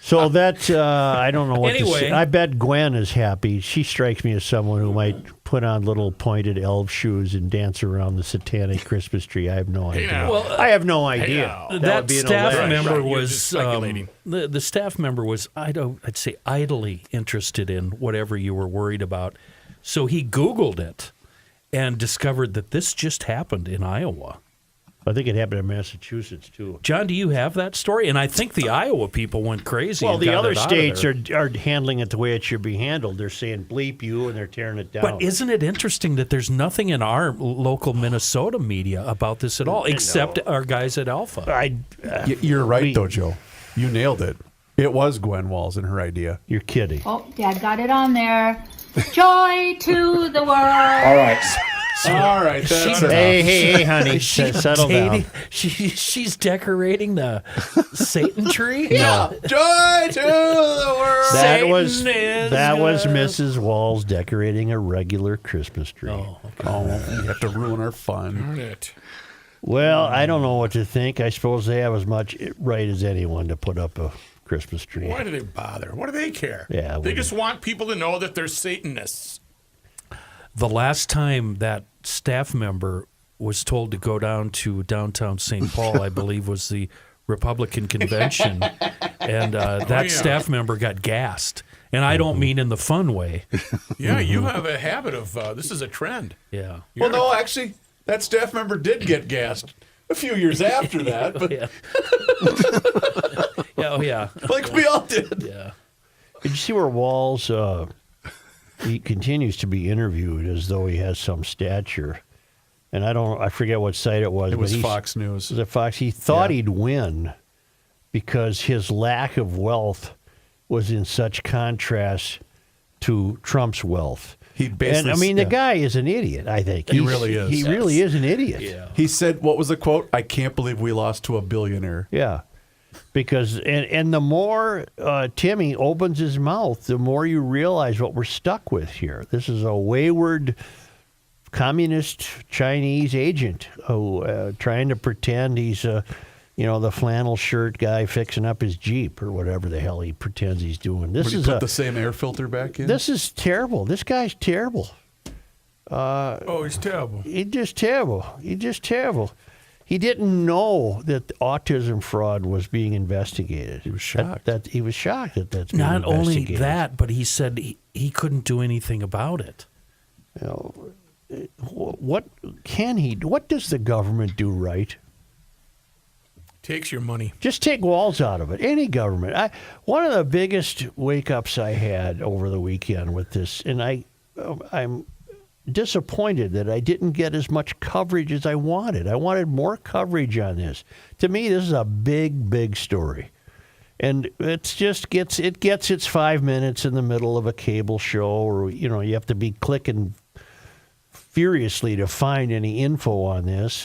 So that I don't know what to Anyway. say. I bet Gwen is happy. She strikes me as someone who might put on little pointed elf shoes and dance around the satanic Christmas tree. I have no idea. now. I have no idea. That staff Right, member you're was just speculating. the staff member was I'd say idly interested in whatever you were worried about. So he Googled it and discovered that this just happened in Iowa. I think it happened in Massachusetts too. John, do you have that story? And I think the Iowa people went crazy. Well, and the got other it out of states there. are handling it the way it should be handled. They're saying bleep you, and they're tearing it down. But isn't it interesting that there's nothing in our local Minnesota media about this at all, except our guys at Alpha? You're right, though, Joe. You nailed it. It was Gwen Walls and her idea. You're kidding. Oh, Dad got it on there. Joy to the world. All right. All right. That's Hey, honey. Settle down. She's decorating the Satan tree? Yeah. Joy to the world. That was good. Mrs. Walls decorating a regular Christmas tree. Oh, you have to ruin our fun. Darn it. Well, I don't know what to think. I suppose they have as much right as anyone to put up a Christmas tree. Why do they bother? What do they care? Yeah, they just want people to know that they're Satanists. The last time that staff member was told to go down to downtown St. Paul, I believe, was the Republican convention, and that staff member got gassed. And I don't mean in the fun way. Yeah, you have a habit of this is a trend. Yeah. Well, no, actually, that staff member did get gassed a few years after that. But Oh, yeah. Like we all did. Yeah. Did you see where Walls, he continues to be interviewed as though he has some stature. And I forget what site it was. It was but Fox News. Was it Fox? He thought he'd win because his lack of wealth was in such contrast to Trump's wealth. He basically, and I mean, the guy is an idiot, I think. He really is. He really is an idiot. Yeah. He said, what was the quote? I can't believe we lost to a billionaire. Yeah. Because, and the more Timmy opens his mouth, the more you realize what we're stuck with here. This is a wayward communist Chinese agent who trying to pretend he's the flannel shirt guy fixing up his Jeep or whatever the hell he pretends he's doing. This Would he is put the same air filter back in? This is terrible. This guy's terrible. He's terrible. He's just terrible. He's just terrible. He didn't know that autism fraud was being investigated. He was shocked. He was shocked that that's being Not only investigated. that, but he said he couldn't do anything about it. You know, what can he do? What does the government do right? Takes your money. Just take Walls out of it. Any government. One of the biggest wake-ups I had over the weekend with this, and I'm disappointed that I didn't get as much coverage as I wanted. I wanted more coverage on this. To me, this is a big, big story. And it gets its 5 minutes in the middle of a cable show, or you have to be clicking furiously to find any info on this.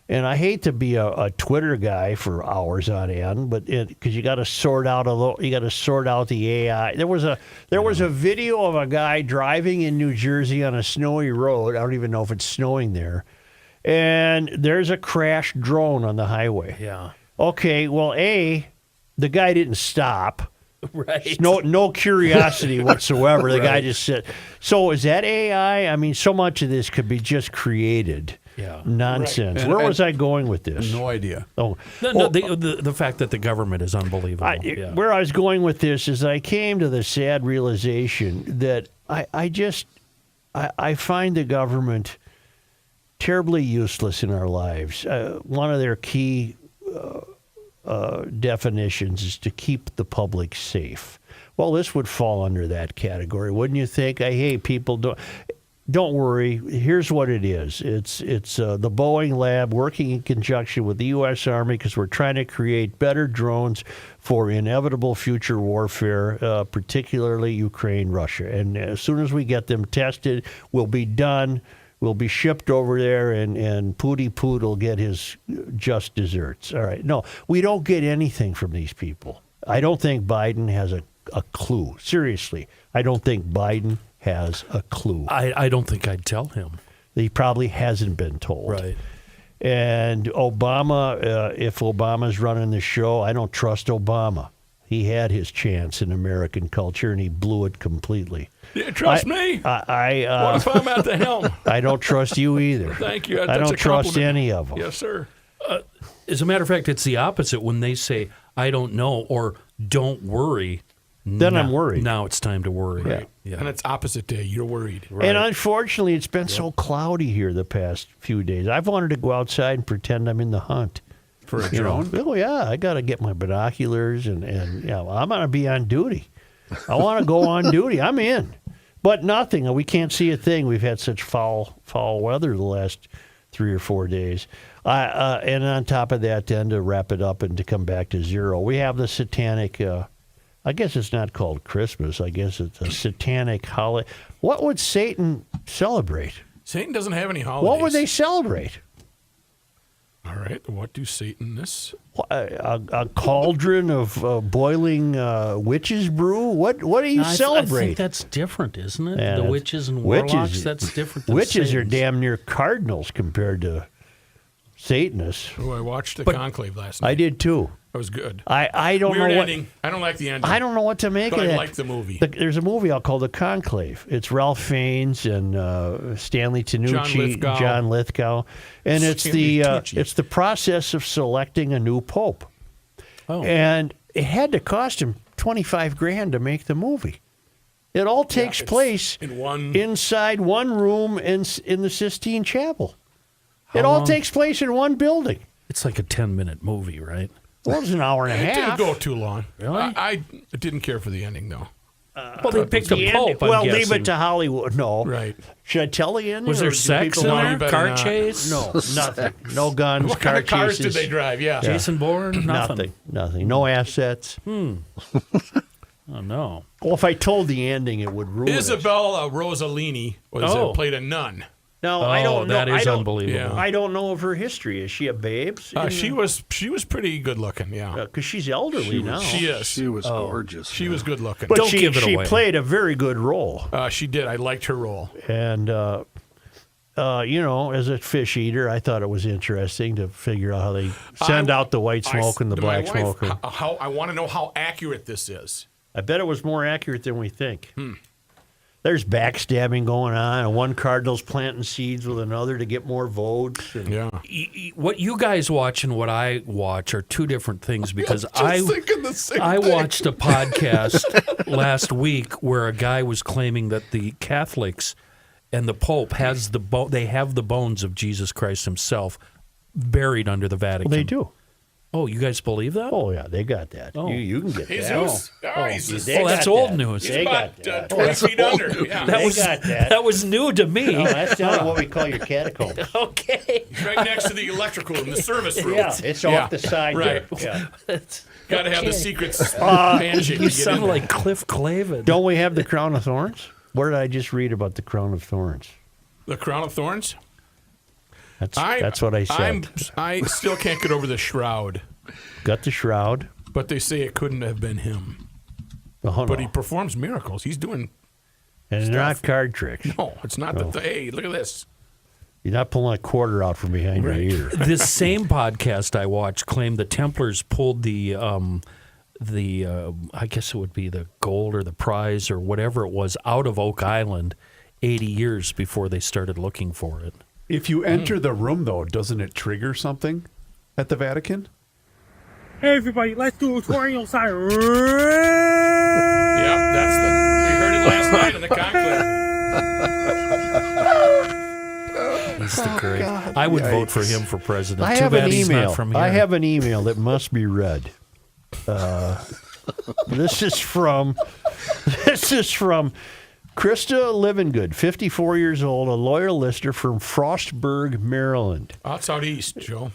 And I hate to be a Twitter guy for hours on end, but because you got to sort out the AI. There was a video of a guy driving in New Jersey on a snowy road. I don't even know if it's snowing there, and there's a crashed drone on the highway. Yeah. Okay. Well, the guy didn't stop. Right. No curiosity whatsoever. The guy just said. So is that AI? I mean, so much of this could be just created. Yeah. Nonsense. Right. Where was I going with this? No idea. Oh, The fact that the government is unbelievable. Where I was going with this is I came to the sad realization that I find the government terribly useless in our lives. One of their key definitions is to keep the public safe. Well, this would fall under that category, wouldn't you think? Hey, people don't worry. Here's what it is. It's the Boeing lab working in conjunction with the U.S. Army because we're trying to create better drones for inevitable future warfare, particularly Ukraine, Russia. And as soon as we get them tested, we'll be done. We'll be shipped over there, and Pooty Poot will get his just desserts. All right. No, we don't get anything from these people. I don't think Biden has a clue. Seriously, I don't think Biden has a clue. I don't think I'd tell him. He probably hasn't been told. Right. And Obama, if Obama's running the show, I don't trust Obama. He had his chance in American culture, and he blew it completely. Yeah, trust me. What if I'm at the helm? I don't trust you either. Thank you. I don't trust any of them. Yes, sir. As a matter of fact, it's the opposite. When they say, I don't know, or don't worry, then I'm worried. Now it's time to worry. Yeah. Right? Yeah. And it's opposite day. You're worried. Right. And unfortunately, it's been so cloudy here the past few days. I've wanted to go outside and pretend I'm in the hunt. For a drone? Oh, yeah. I got to get my binoculars, and I'm going to be on duty. I want to go on duty. I'm in. But nothing. We can't see a thing. We've had such foul weather the last 3 or 4 days. And on top of that, then to wrap it up and to come back to zero, we have the satanic, I guess it's not called Christmas. I guess it's a satanic holiday. What would Satan celebrate? Satan doesn't have any holidays. What would they celebrate? All right. What do Satanists? A cauldron of boiling witches brew? What do you celebrate? I think that's different, isn't it? Yeah, the witches and warlocks, that's different than Witches are Satans. damn near cardinals compared to Satanists. Oh, I watched the Conclave last night. I did too. That was good. I don't Weird know what ending. I don't like the ending. I don't know what to make but of I it. like the movie. There's a movie called The Conclave. It's Ralph Fiennes and Stanley Tucci, John Lithgow, and it's the process of selecting a new pope. Oh. And it had to cost him $25,000 to make the movie. It all takes place inside one room in the Sistine Chapel. It all takes place in one building. It's like a 10-minute movie, right? Well, it was an hour and a It half. didn't go too long. Really? I didn't care for the ending, though. Well, they picked a pope, I'm Well, leave guessing. it to Hollywood. No. Right. Should I tell the ending? Was or there do sex people in want- there? better Car not. chase? No, nothing. No guns, What car kind of cars chases. did they drive? Yeah. Jason Bourne? Nothing. Nothing. No assets. Oh, no. Well, if I told the ending, it would ruin it. Isabella Rossellini played a nun. No, I don't know. That is I don't- unbelievable. Yeah. I don't know of her history. Is she a babe? She was pretty good looking. Yeah. Because she's elderly now. She is. She was gorgeous. She was good looking. But Don't she give it away. played a very good role. She did. I liked her role. And, as a fish eater, I thought it was interesting to figure out how they send out the white smoke and the my black wife, smoke. How I want to know how accurate this is. I bet it was more accurate than we think. There's backstabbing going on, and one cardinal's planting seeds with another to get more votes. And Yeah. What you guys watch and what I watch are two different things because thinking the same I thing. watched a podcast last week where a guy was claiming that the Catholics and the Pope has they have the bones of Jesus Christ himself buried under the Vatican. Well, they do. Oh, you guys believe that? Oh, yeah, they got that. Oh. You can get that. Jesus. Jesus. They that's got old that. news. They About got that. 20 feet under. Yeah. That They was got that. that was new to me. No, that's not what we call your catacombs. Okay. Right next to the electrical in the service room. Yeah, it's off the side right. there. Yeah. Got to have the secret handshake to You get sound in there. like Cliff Clavin. Don't we have the crown of thorns? Where did I just read about the crown of thorns? The crown of thorns? That's what I said. I still can't get over the shroud, Got the shroud. but they say it couldn't have been him. Oh, But no. he performs miracles. He's doing... And they're not card tricks. No, it's not hey, look at this. You're not pulling a quarter out from behind your ear. This same podcast I watched claimed the Templars pulled the I guess it would be the gold or the prize or whatever it was out of Oak Island 80 years before they started looking for it. If you enter the room, though, doesn't it trigger something at the Vatican? Hey, everybody, let's do a twirl siren. Yep, that's we heard it last night in the conclave. He's the great. I would vote for him for president. I Too have bad an he's email. not from here. I have an email that must be read. This is from Krista Livingood, 54 years old, a lawyer lister from Frostburg, Maryland. That's out east, Joe.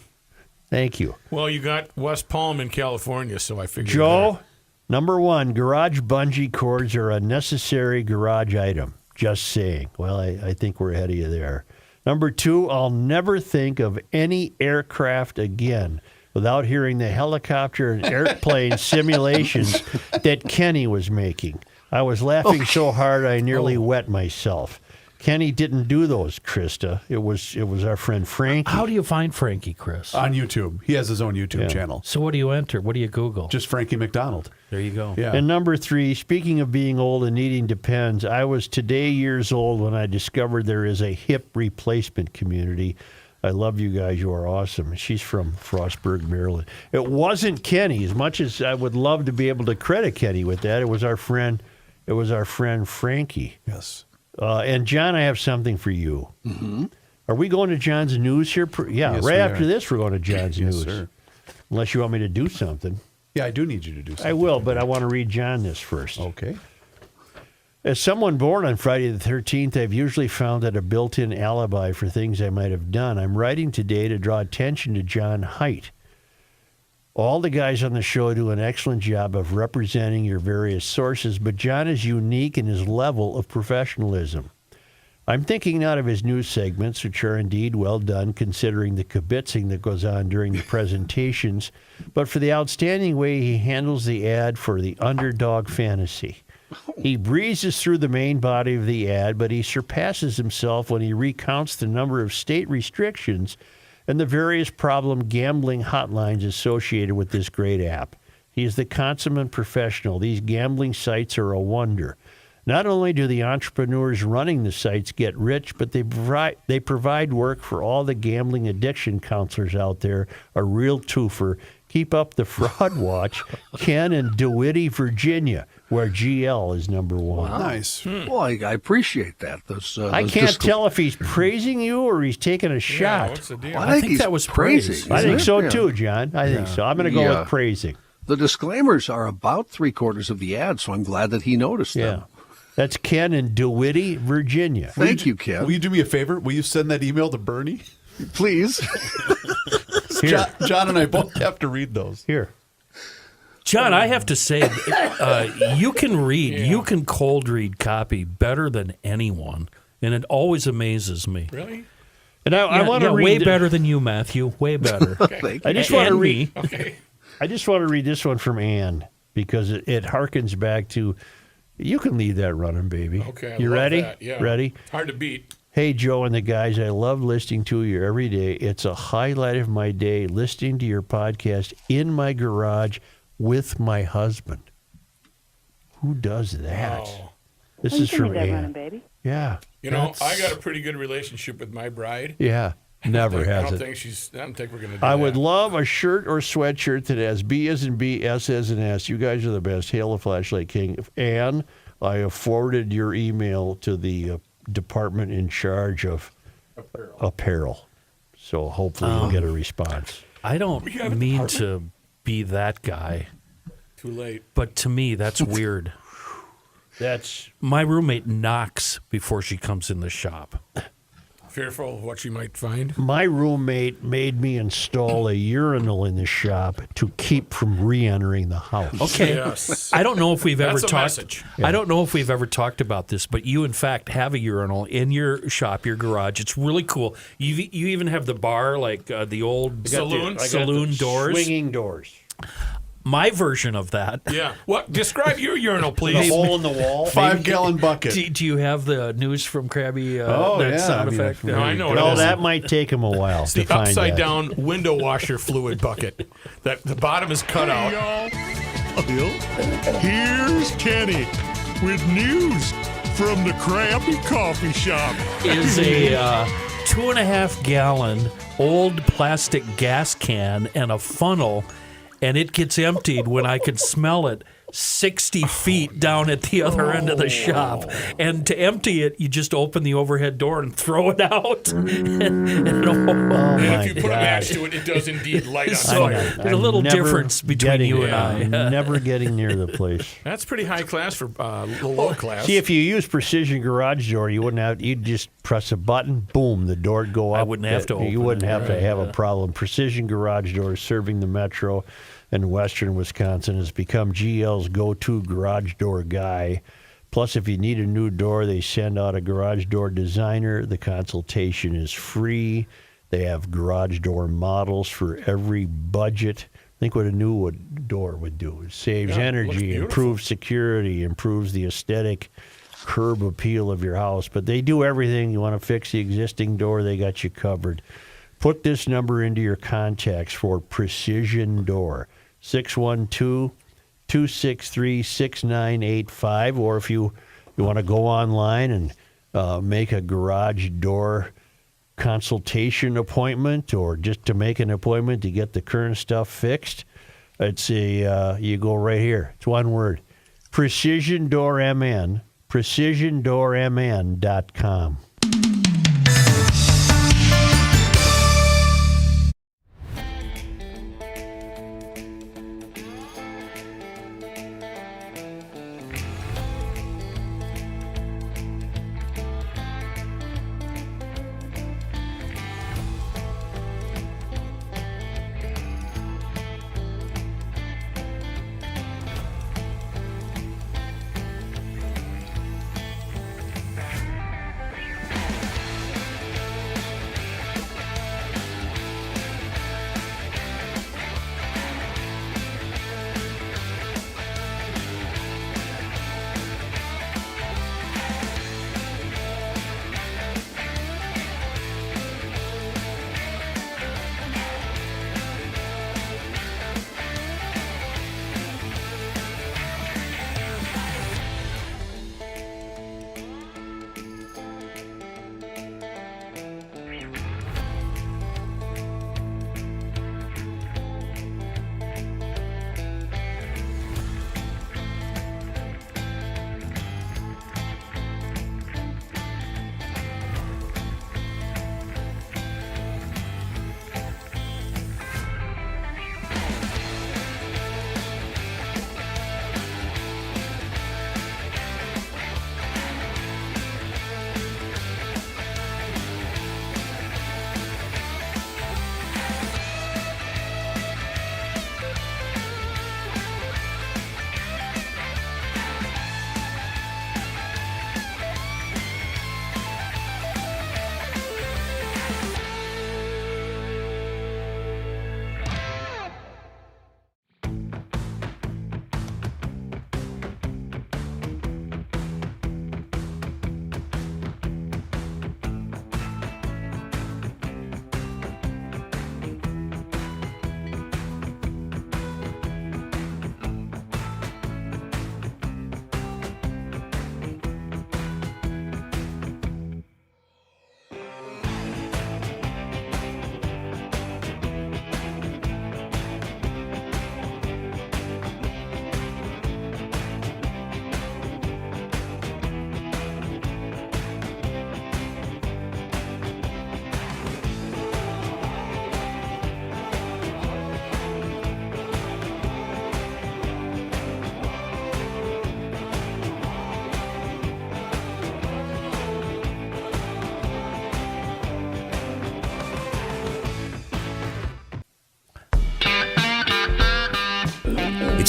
Thank you. Well, you got West Palm in California, so I figured. Joe, number one, garage bungee cords are a necessary garage item. Just saying. Well, I think we're ahead of you there. Number two, I'll never think of any aircraft again without hearing the helicopter and airplane simulations that Kenny was making. I was laughing so hard I nearly wet myself. Kenny didn't do those, Krista. It was our friend Frankie. How do you find Frankie, Chris? On YouTube. He has his own YouTube channel. So what do you enter? What do you Google? Just Frankie McDonald. There you go. Yeah. And number three, speaking of being old and needing depends, I was today years old when I discovered there is a hip replacement community. I love you guys. You are awesome. She's from Frostburg, Maryland. It wasn't Kenny. As much as I would love to be able to credit Kenny with that, it was our friend Frankie. Yes. And John, I have something for you. Mm-hmm. Are we going to John's news here? Yeah, Yes, right we after are. this, we're going to John's Yes, news. sir. Unless you want me to do something. Yeah, I do need you to do something. I will, but I want to read John this first. Okay. As someone born on Friday the 13th, I've usually found that a built-in alibi for things I might have done. I'm writing today to draw attention to John Haidt. All the guys on the show do an excellent job of representing your various sources, but John is unique in his level of professionalism. I'm thinking not of his news segments, which are indeed well done considering the kibitzing that goes on during the presentations, but for the outstanding way he handles the ad for the Underdog Fantasy. He breezes through the main body of the ad, but he surpasses himself when he recounts the number of state restrictions and the various problem gambling hotlines associated with this great app. He is the consummate professional. These gambling sites are a wonder. Not only do the entrepreneurs running the sites get rich, but they provide work for all the gambling addiction counselors out there, a real twofer. Keep up the fraud watch. Ken in DeWitt, Virginia, where GL is number one. Wow. Nice. Well, I appreciate that. I can't tell if he's praising you or he's taking a shot. What's the deal? Well, I think that was praising. I think isn't so it? too, John. I think so. I'm going to go with praising. The disclaimers are about 3/4 of the ad, so I'm glad that he noticed them. That's Ken in DeWitt, Virginia. Thank you, Ken. Will you do me a favor? Will you send that email to Bernie? Please. John and I both have to read those. Here. John, I have to say, you can read, you can cold read copy better than anyone, and it always amazes me. Really? And I want to read way better than you, Matthew. Way better. I just want to And read. me. Okay. I just want to read this one from Ann because it harkens back to. You can leave that running, baby. Okay. You love ready? that. Yeah. Ready? Hard to beat. Hey, Joe and the guys, I love listening to you every day. It's a highlight of my day listening to your podcast in my garage with my husband. Who does that? Wow. This Well, is you can from leave that Ann. running, baby. Yeah. You know, I got a pretty good relationship with my bride. Yeah. Never I has don't it. think we're going to do I that. would love a shirt or sweatshirt that has B as in B, S as in S. You guys are the best. Hail the Flashlight King. And I have forwarded your email to the department in charge of apparel. So hopefully you'll get a response. I don't mean to be that guy, Too late. but to me, that's weird. That's My roommate knocks before she comes in the shop. Fearful of what she might find. my roommate made me install a urinal in the shop to keep from re-entering the house. Okay. Yes. I don't know if we've ever That's a talked. message. I don't know if we've ever talked about this, but you in fact have a urinal in your shop, your garage. It's really cool. You even have the bar, like the old saloon doors, Swinging doors. My version of that. Yeah. What? Describe your urinal, The please. hole in the wall. 5-gallon bucket. Do you have the news from Krabby? Oh, that yeah, sound I mean, effect. if- No, I know what Well, it is. that might take him a while It's to the find upside that. down window washer fluid bucket. That the bottom is cut out. Here's Kenny with news from the Krabby Coffee Shop. Is a 2.5 gallon old plastic gas can and a funnel, and it gets emptied when I can smell it 60 feet down at the other end of the shop. And to empty it, you just open the overhead door and throw it out. Oh, And my if you put a match God. to it, it does indeed light on So fire. there's a little difference between you and I. I'm never getting near the place. That's pretty high class for low class. See, if you use precision garage door, you wouldn't have. You'd just press a button, boom, the door would go up. I wouldn't have to open You wouldn't it, have to have a problem. Precision garage doors serving the metro and western Wisconsin has become GL's go-to garage door guy. Plus, if you need a new door, they send out a garage door designer. The consultation is free. They have garage door models for every budget. Think what a new door would do. It saves Yeah, it looks energy, beautiful. improves security, improves the aesthetic curb appeal of your house. But they do everything. You want to fix the existing door, they got you covered. Put this number into your contacts for Precision Door, 612-263-6985. Or if you want to go online and make a garage door consultation appointment, or just to make an appointment to get the current stuff fixed, it's you go right here. It's one word. Precision Door MN. PrecisionDoorMN.com.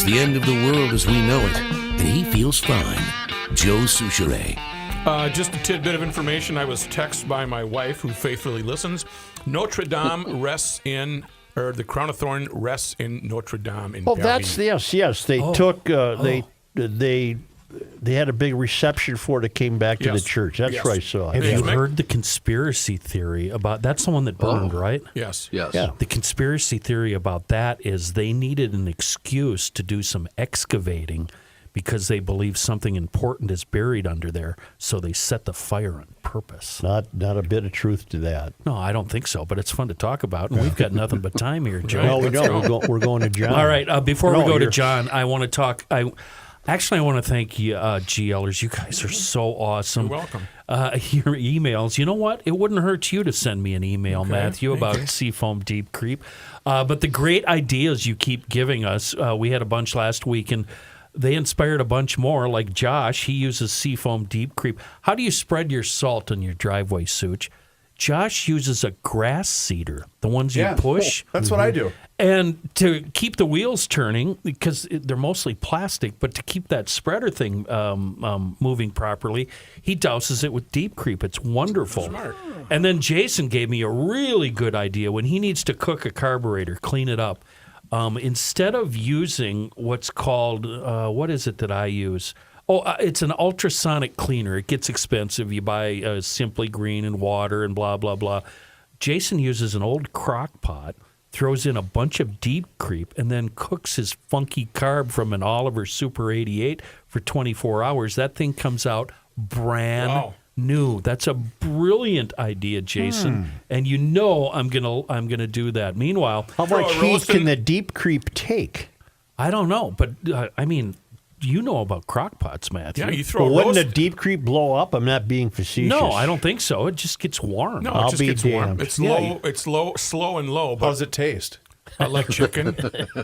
the end of the world as we know it, and he feels fine. Joe Souchere. Just a tidbit of information. I was texted by my wife, who faithfully listens. Notre Dame rests in, or the Crown of Thorn rests in Notre Dame in Paris. That's yes. They took they had a big reception for it. It came back to the church. That's where I saw it. Have you heard the conspiracy theory about that's the one that burned, right? Yes. Yeah. The conspiracy theory about that is they needed an excuse to do some excavating because they believe something important is buried under there, so they set the fire on purpose. Not a bit of truth to that. No, I don't think so, but it's fun to talk about, and we've got nothing but time here, Joe. No, we don't. We're going to John. All right, before we go to John, I want to talk. I want to thank you, GLers. You guys are so awesome. You're welcome. Your emails. You know what? It wouldn't hurt you to send me an email, Matthew, about Seafoam Deep Creep. But the great ideas you keep giving us, we had a bunch last week, and they inspired a bunch more, like Josh. He uses Seafoam Deep Creep. How do you spread your salt on your driveway, Such? Josh uses a grass seeder, the ones you push. Cool. That's what I do. And to keep the wheels turning, because they're mostly plastic, but to keep that spreader thing moving properly, he douses it with Deep Creep. It's wonderful. Smart. And then Jason gave me a really good idea. When he needs to cook a carburetor, clean it up, instead of using what's called, what is it that I use? It's an ultrasonic cleaner. It gets expensive. You buy Simply Green and water and blah, blah, blah. Jason uses an old crock pot, throws in a bunch of Deep Creep, and then cooks his funky carb from an Oliver Super 88 for 24 hours. That thing comes out brand new. That's a brilliant idea, Jason. And you know I'm gonna do that. Meanwhile, how much heat can the Deep Creep take? I don't know, but I mean, you know about crock pots, Matthew. Yeah, you throw But a wouldn't roast. the Deep Creep blow up? I'm not being facetious. No, I don't think so. It just gets warm. No, I'll it just be gets damned. warm. It's low. It's low, slow and low. How does it taste? Like chicken.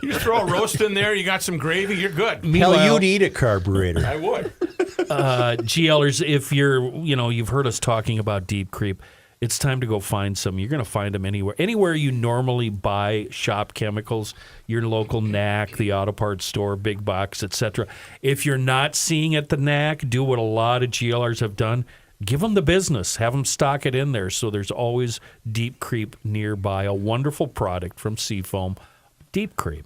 You throw a roast in there. You got some gravy. You're good. Hell, you'd eat a carburetor. I would. GLers, if you've heard us talking about Deep Creep, it's time to go find some. You're going to find them anywhere you normally buy shop chemicals, your local NAC, the auto parts store, big box, etc. If you're not seeing it at the NAC, do what a lot of GLers have done. Give them the business. Have them stock it in there so there's always Deep Creep nearby. A wonderful product from Seafoam, Deep Creep.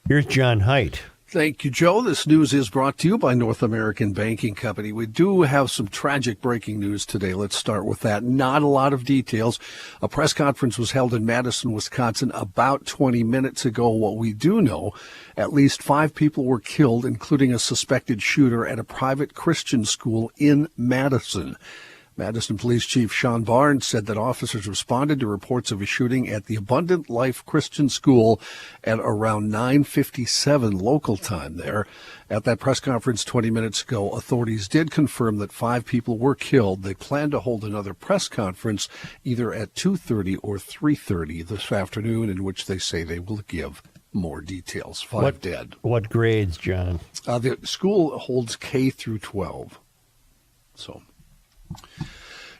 Here's John Haidt. Thank you, Joe. This news is brought to you by North American Banking Company. We do have some tragic breaking news today. Let's start with that. Not a lot of details. A press conference was held in Madison, Wisconsin about 20 minutes ago. What we do know, at least 5 people were killed, including a suspected shooter at a private Christian school in Madison. Madison Police Chief Sean Barnes said that officers responded to reports of a shooting at the Abundant Life Christian School at around 9:57 local time there. At that press conference 20 minutes ago, authorities did confirm that 5 people were killed. They plan to hold another press conference either at 2:30 or 3:30 this afternoon, in which they say they will give more details. 5 dead. What grades, John? The school holds K through 12. So...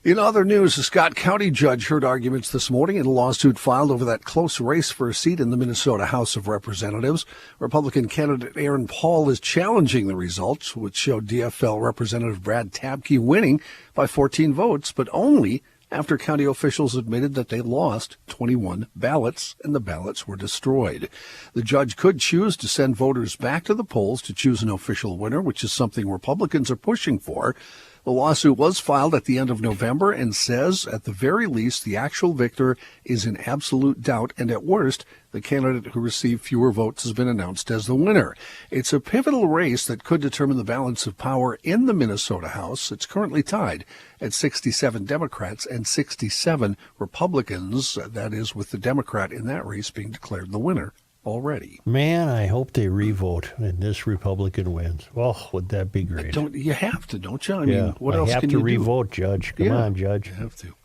In other news, a Scott County judge heard arguments this morning in a lawsuit filed over that close race for a seat in the Minnesota House of Representatives. Republican candidate Aaron Paul is challenging the results, which showed DFL Representative Brad Tabke winning by 14 votes, but only after county officials admitted that they lost 21 ballots and the ballots were destroyed. The judge could choose to send voters back to the polls to choose an official winner, which is something Republicans are pushing for. The lawsuit was filed at the end of November and says, at the very least, the actual victor is in absolute doubt, and at worst, the candidate who received fewer votes has been announced as the winner. It's a pivotal race that could determine the balance of power in the Minnesota House. It's currently tied at 67 Democrats and 67 Republicans, that is, with the Democrat in that race being declared the winner already. Man, I hope they revote and this Republican wins. Oh, would that be great? You have to, don't you? I mean, what else can you do? I have to revote, Judge. Come on, Judge. You have to.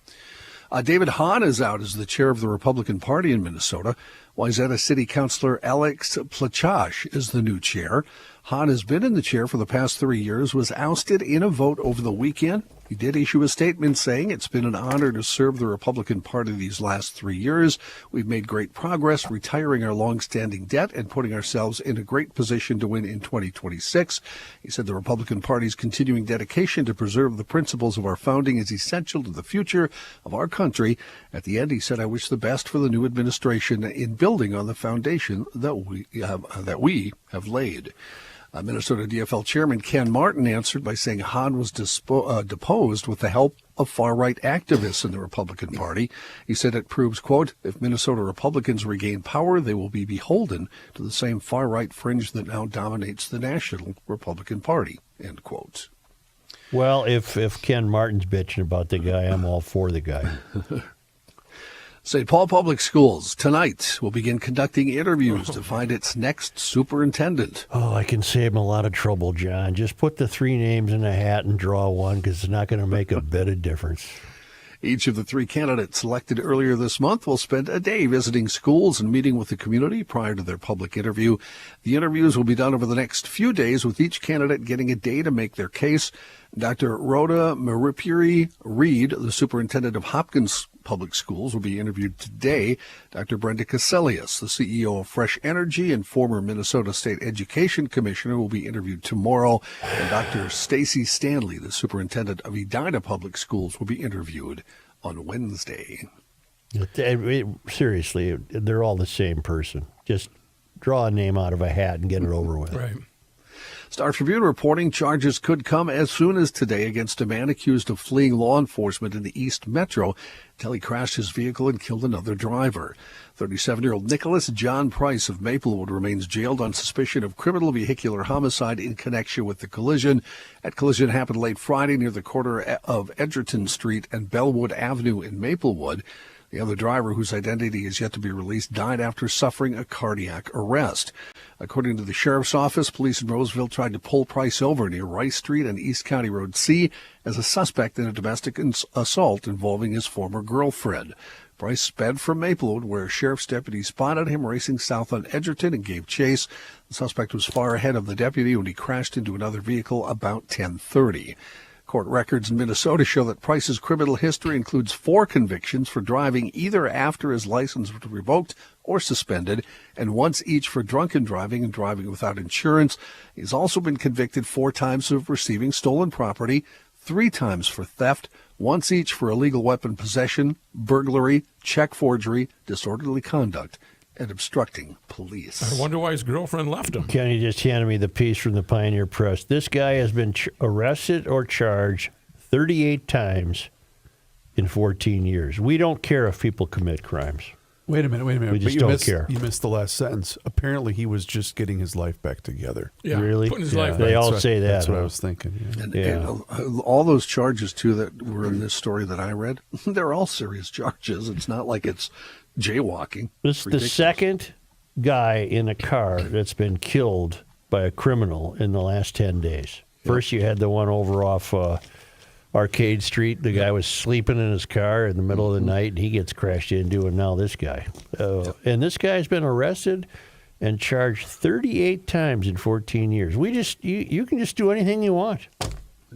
David Hahn is out as the chair of the Republican Party in Minnesota. Wayzata City Councilor Alex Plachach is the new chair. Hahn has been in the chair for the past 3 years, was ousted in a vote over the weekend He did issue a statement saying, "It's been an honor to serve the Republican Party these last 3 years. We've made great progress, retiring our long-standing debt and putting ourselves in a great position to win in 2026. He said the Republican Party's continuing dedication to preserve the principles of our founding is essential to the future of our country. At the end, he said, "I wish the best for the new administration in building on the foundation that we have laid." Minnesota DFL Chairman Ken Martin answered by saying Hahn was deposed with the help of far-right activists in the Republican Party. He said it proves, quote, "if Minnesota Republicans regain power, they will be beholden to the same far-right fringe that now dominates the national Republican Party," end quote. Well, if Ken Martin's bitching about the guy, I'm all for the guy. St. Paul Public Schools tonight will begin conducting interviews to find its next superintendent. Oh, I can save him a lot of trouble, John. Just put the 3 names in a hat and draw one, because it's not going to make a bit of difference. Each of the 3 candidates selected earlier this month will spend a day visiting schools and meeting with the community prior to their public interview. The interviews will be done over the next few days, with each candidate getting a day to make their case. Dr. Rhoda Maripuri Reed, the superintendent of Hopkins Public Schools, will be interviewed today. Dr. Brenda Caselius, the CEO of Fresh Energy and former Minnesota State Education Commissioner, will be interviewed tomorrow. And Dr. Stacy Stanley, the superintendent of Edina Public Schools, will be interviewed on Wednesday. Seriously, they're all the same person. Just draw a name out of a hat and get it over with. Right. Star Tribune reporting charges could come as soon as today against a man accused of fleeing law enforcement in the East Metro until he crashed his vehicle and killed another driver. 37-year-old Nicholas John Price of Maplewood remains jailed on suspicion of criminal vehicular homicide in connection with the collision. That collision happened late Friday near the corner of Edgerton Street and Bellwood Avenue in Maplewood. The other driver, whose identity is yet to be released, died after suffering a cardiac arrest. According to the sheriff's office, police in Roseville tried to pull Price over near Rice Street and East County Road C as a suspect in a domestic assault involving his former girlfriend. Price sped from Maplewood, where sheriff's deputies spotted him racing south on Edgerton and gave chase. The suspect was far ahead of the deputy when he crashed into another vehicle about 10:30. Court records in Minnesota show that Price's criminal history includes 4 convictions for driving either after his license was revoked or suspended, and once each for drunken driving and driving without insurance. He's also been convicted 4 times of receiving stolen property, 3 times for theft, once each for illegal weapon possession, burglary, check forgery, disorderly conduct, and obstructing police. I wonder why his girlfriend left him. Kenny just handed me the piece from the Pioneer Press. This guy has been arrested or charged 38 times in 14 years. We don't care if people commit crimes. Wait a minute. We just don't care. You missed the last sentence. Apparently, he was just getting his life back together. Yeah, really? putting his life They back. all say that. That's what huh? I was thinking. Yeah. And all those charges, too, that were in this story that I read, they're all serious charges. It's not like it's jaywalking. This is the second guy in a car that's been killed by a criminal in the last 10 days. First, you had the one over off Arcade Street. The guy was sleeping in his car in the middle of the night, and he gets crashed into, and now this guy. And this guy's been arrested and charged 38 times in 14 years. You can just do anything you want.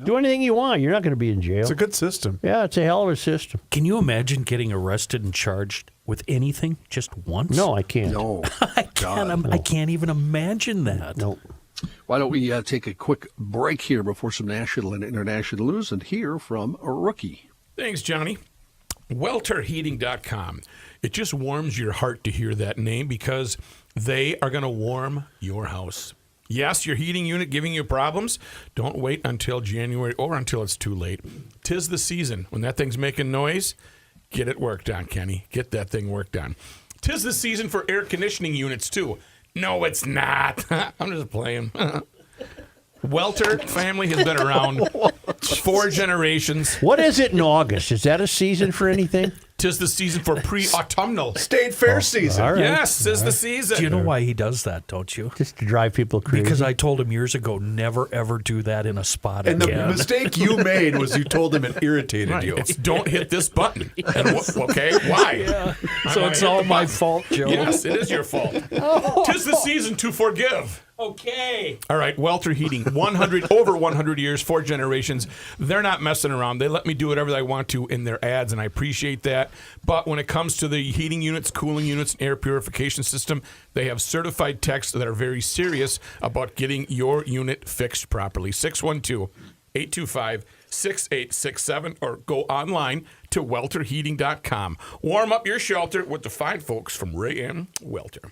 Do anything you want. You're not going to be in jail. It's a good system. Yeah, it's a hell of a system. Can you imagine getting arrested and charged with anything just once? No, I can't. No. I can't even imagine that. No. Why don't we take a quick break here before some national and international news and hear from a rookie. Thanks, Johnny. WelterHeating.com. It just warms your heart to hear that name because they are going to warm your house. Yes, your heating unit giving you problems? Don't wait until January or until it's too late. 'Tis the season. When that thing's making noise, get it worked on, Kenny. Get that thing worked on. 'Tis the season for air conditioning units, too. No, it's not. I'm just playing. Welter family has been around 4 generations. What is it in August? Is that a season for anything? 'Tis the season for pre-autumnal. State fair season. All right. Yes, 'tis the season. Do you know why he does that, don't you? Just to drive people crazy. Because I told him years ago, never, ever do that in a spot And again. the mistake you made was you told him it irritated you. It's don't hit this button. And okay, why? So it's all my fault, Joe. Yes, it is your fault. 'Tis the season to forgive. Okay. All right, Welter Heating, 100 over 100 years, 4 generations. They're not messing around. They let me do whatever I want to in their ads, and I appreciate that. But when it comes to the heating units, cooling units, and air purification system, they have certified techs that are very serious about getting your unit fixed properly. 612-825-6867 or go online to welterheating.com. Warm up your shelter with the fine folks from Ray and Welter.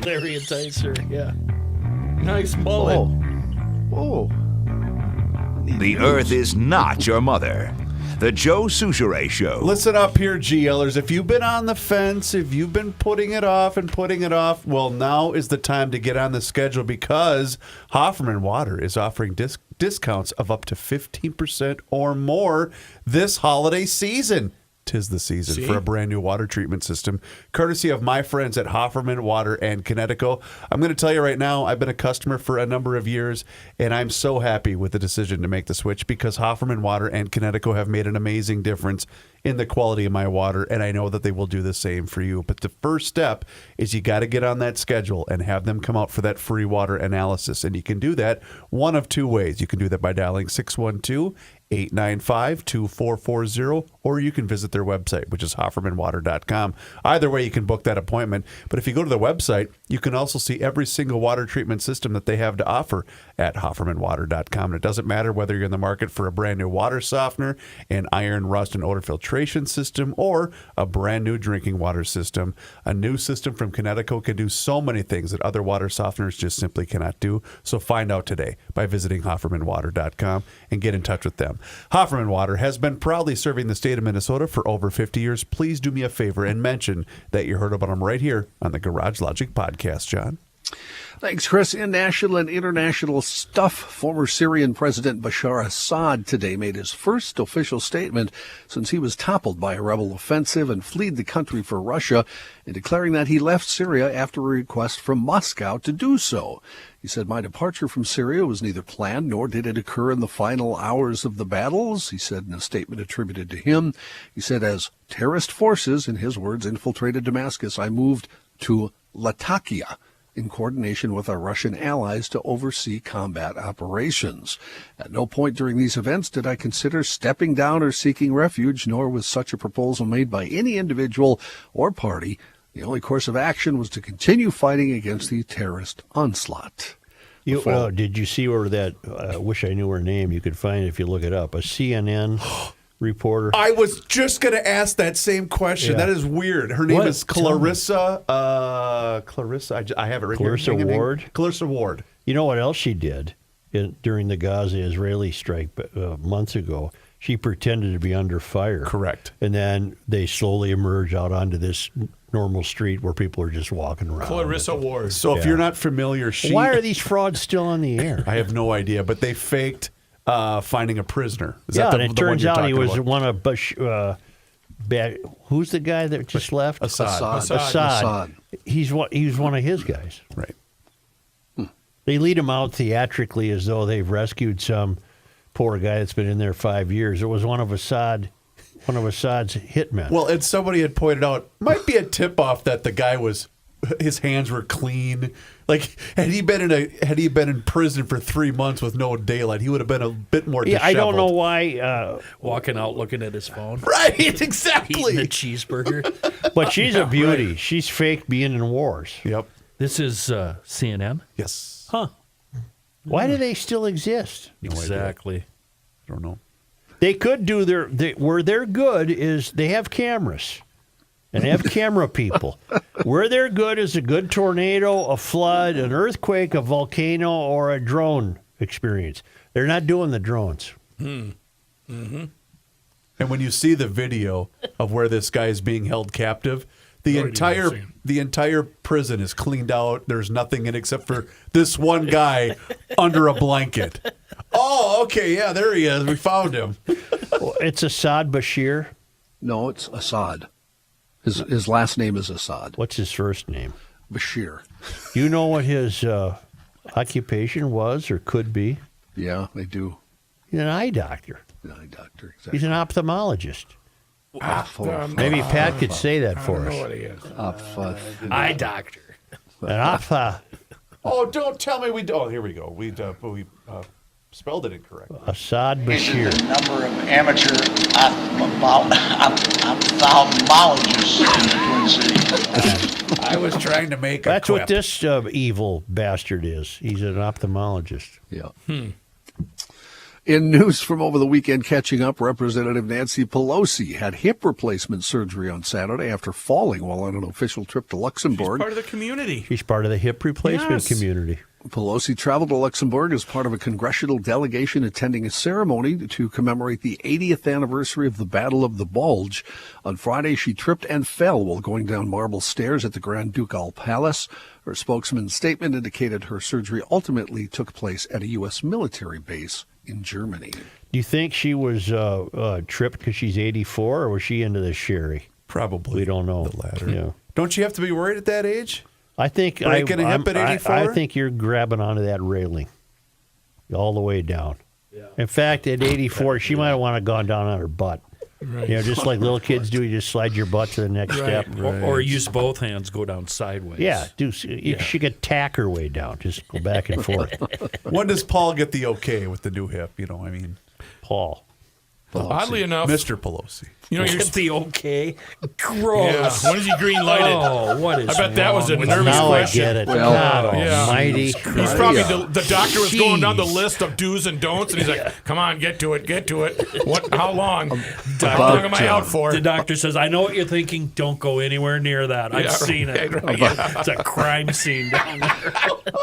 Larry Enticer, yeah. Nice mullet. Whoa. The Earth is not your mother. The Joe Souchere Show. Listen up here, GLers. If you've been on the fence, if you've been putting it off, well, now is the time to get on the schedule because Hofferman Water is offering discounts of up to 15% or more this holiday season. 'Tis the season for a brand new water treatment system, courtesy of my friends at Hofferman Water and Connecticut. I'm going to tell you right now, I've been a customer for a number of years, and I'm so happy with the decision to make the switch because Hofferman Water and Connecticut have made an amazing difference in the quality of my water, and I know that they will do the same for you. But the first step is you got to get on that schedule and have them come out for that free water analysis, and you can do that one of two ways. You can do that by dialing 612-895-2440, or you can visit their website, which is hoffermanwater.com. Either way, you can book that appointment. But if you go to the website, you can also see every single water treatment system that they have to offer at hoffermanwater.com. And it doesn't matter whether you're in the market for a brand new water softener, an iron, rust, and odor filtration system, or a brand new drinking water system. A new system from Connecticut can do so many things that other water softeners just simply cannot do. So find out today by visiting hoffermanwater.com and get in touch with them. Hofferman Water has been proudly serving the state of Minnesota for over 50 years. Please do me a favor and mention that you heard about them right here on the Garage Logic podcast, John. Thanks, Chris. In national and international stuff, former Syrian President Bashar Assad today made his first official statement since he was toppled by a rebel offensive and fled the country for Russia, in declaring that he left Syria after a request from Moscow to do so. He said, "My departure from Syria was neither planned nor did it occur in the final hours of the battles," he said in a statement attributed to him. He said, "As terrorist forces," in his words, "infiltrated Damascus, I moved to Latakia in coordination with our Russian allies to oversee combat operations. At no point during these events did I consider stepping down or seeking refuge, nor was such a proposal made by any individual or party. The only course of action was to continue fighting against the terrorist onslaught." Did you see where that, I wish I knew her name, you could find it if you look it up, a CNN reporter? I was just going to ask that same question. Yeah. That is weird. Her name is Clarissa. Clarissa, I have it right Clarissa here. Ward? Clarissa Ward. You know what else she did during the Gaza-Israeli strike months ago? She pretended to be under fire. Correct. And then they slowly emerge out onto this normal street where people are just walking around. Clarissa Ward. So if you're not familiar, why are these frauds still on the air? I have no idea, but they faked finding a prisoner. And it turns out he was one of Bush. Who's the guy that just left? Assad. He was one of his guys. Right. They lead him out theatrically as though they've rescued some poor guy that's been in there 5 years. It was one of Assad's hitmen. Well, and somebody had pointed out, might be a tip-off that the guy his hands were clean. Like, had he been in prison for 3 months with no daylight, he would have been a bit more disheveled. I don't know why. Walking out looking at his phone. Right, exactly. Eating a cheeseburger. But she's a beauty. Right. She's fake being in wars. Yep. This is CNN? Yes. Huh. Why do they still exist? Exactly. I don't know. They could do where they're good is they have cameras. And they have camera people. Where they're good is a good tornado, a flood, an earthquake, a volcano, or a drone experience. They're not doing the drones. Mm-hmm. And when you see the video of where this guy is being held captive, the entire prison is cleaned out. There's nothing in it except for this one guy under a blanket. Oh, okay, yeah, there he is. We found him. Well, it's Assad Bashir? No, it's Assad. His last name is Assad. What's his first name? Bashir. You know what his occupation was or could be? Yeah, they do. He's an eye doctor. An eye doctor, exactly. He's an ophthalmologist. Maybe Pat could say that for us. I don't know what he is. Eye doctor. Oh, don't tell me we. Oh, here we go. We spelled it incorrectly. Assad Bashir. A number of amateur ophthalmologists in the Twin Cities. I was trying to make. That's what this evil bastard is. He's an ophthalmologist. Yeah. In news from over the weekend, catching up, Representative Nancy Pelosi had hip replacement surgery on Saturday after falling while on an official trip to Luxembourg. Part of the community. She's part of the hip replacement community. Pelosi traveled to Luxembourg as part of a congressional delegation attending a ceremony to commemorate the 80th anniversary of the Battle of the Bulge. On Friday, she tripped and fell while going down marble stairs at the Grand Ducal Palace. Her spokesman's statement indicated her surgery ultimately took place at a U.S. military base in Germany. Do you think she was tripped because she's 84, or was she into the sherry? Probably. We don't know. The latter. Yeah. Don't you have to be worried at that age? I think Breaking a hip at 84? I think you're grabbing onto that railing all the way down. Yeah. In fact, at 84, she might have want to gone down on her butt. Right. You know, just like little kids do, you just slide your butt to the next step. Or use both hands, go down sideways. Yeah, she could tack her way down. Just go back and forth. When does Paul get the okay with the new hip? You know, I mean, Paul. Pelosi. Oddly enough, Mr. Pelosi. You know, Get the okay. Gross. Yeah. When is he green lighted? Oh, what is I bet that was a nervous now question. I get it. Well, God yeah. almighty. He's probably the doctor was going down the Jeez. list of do's and don'ts, and he's like, "Come on, get to it. What? How long? How About, long am I out for?" The doctor says, I know what you're thinking. Don't go anywhere near that. I've seen it. It's a crime scene down there.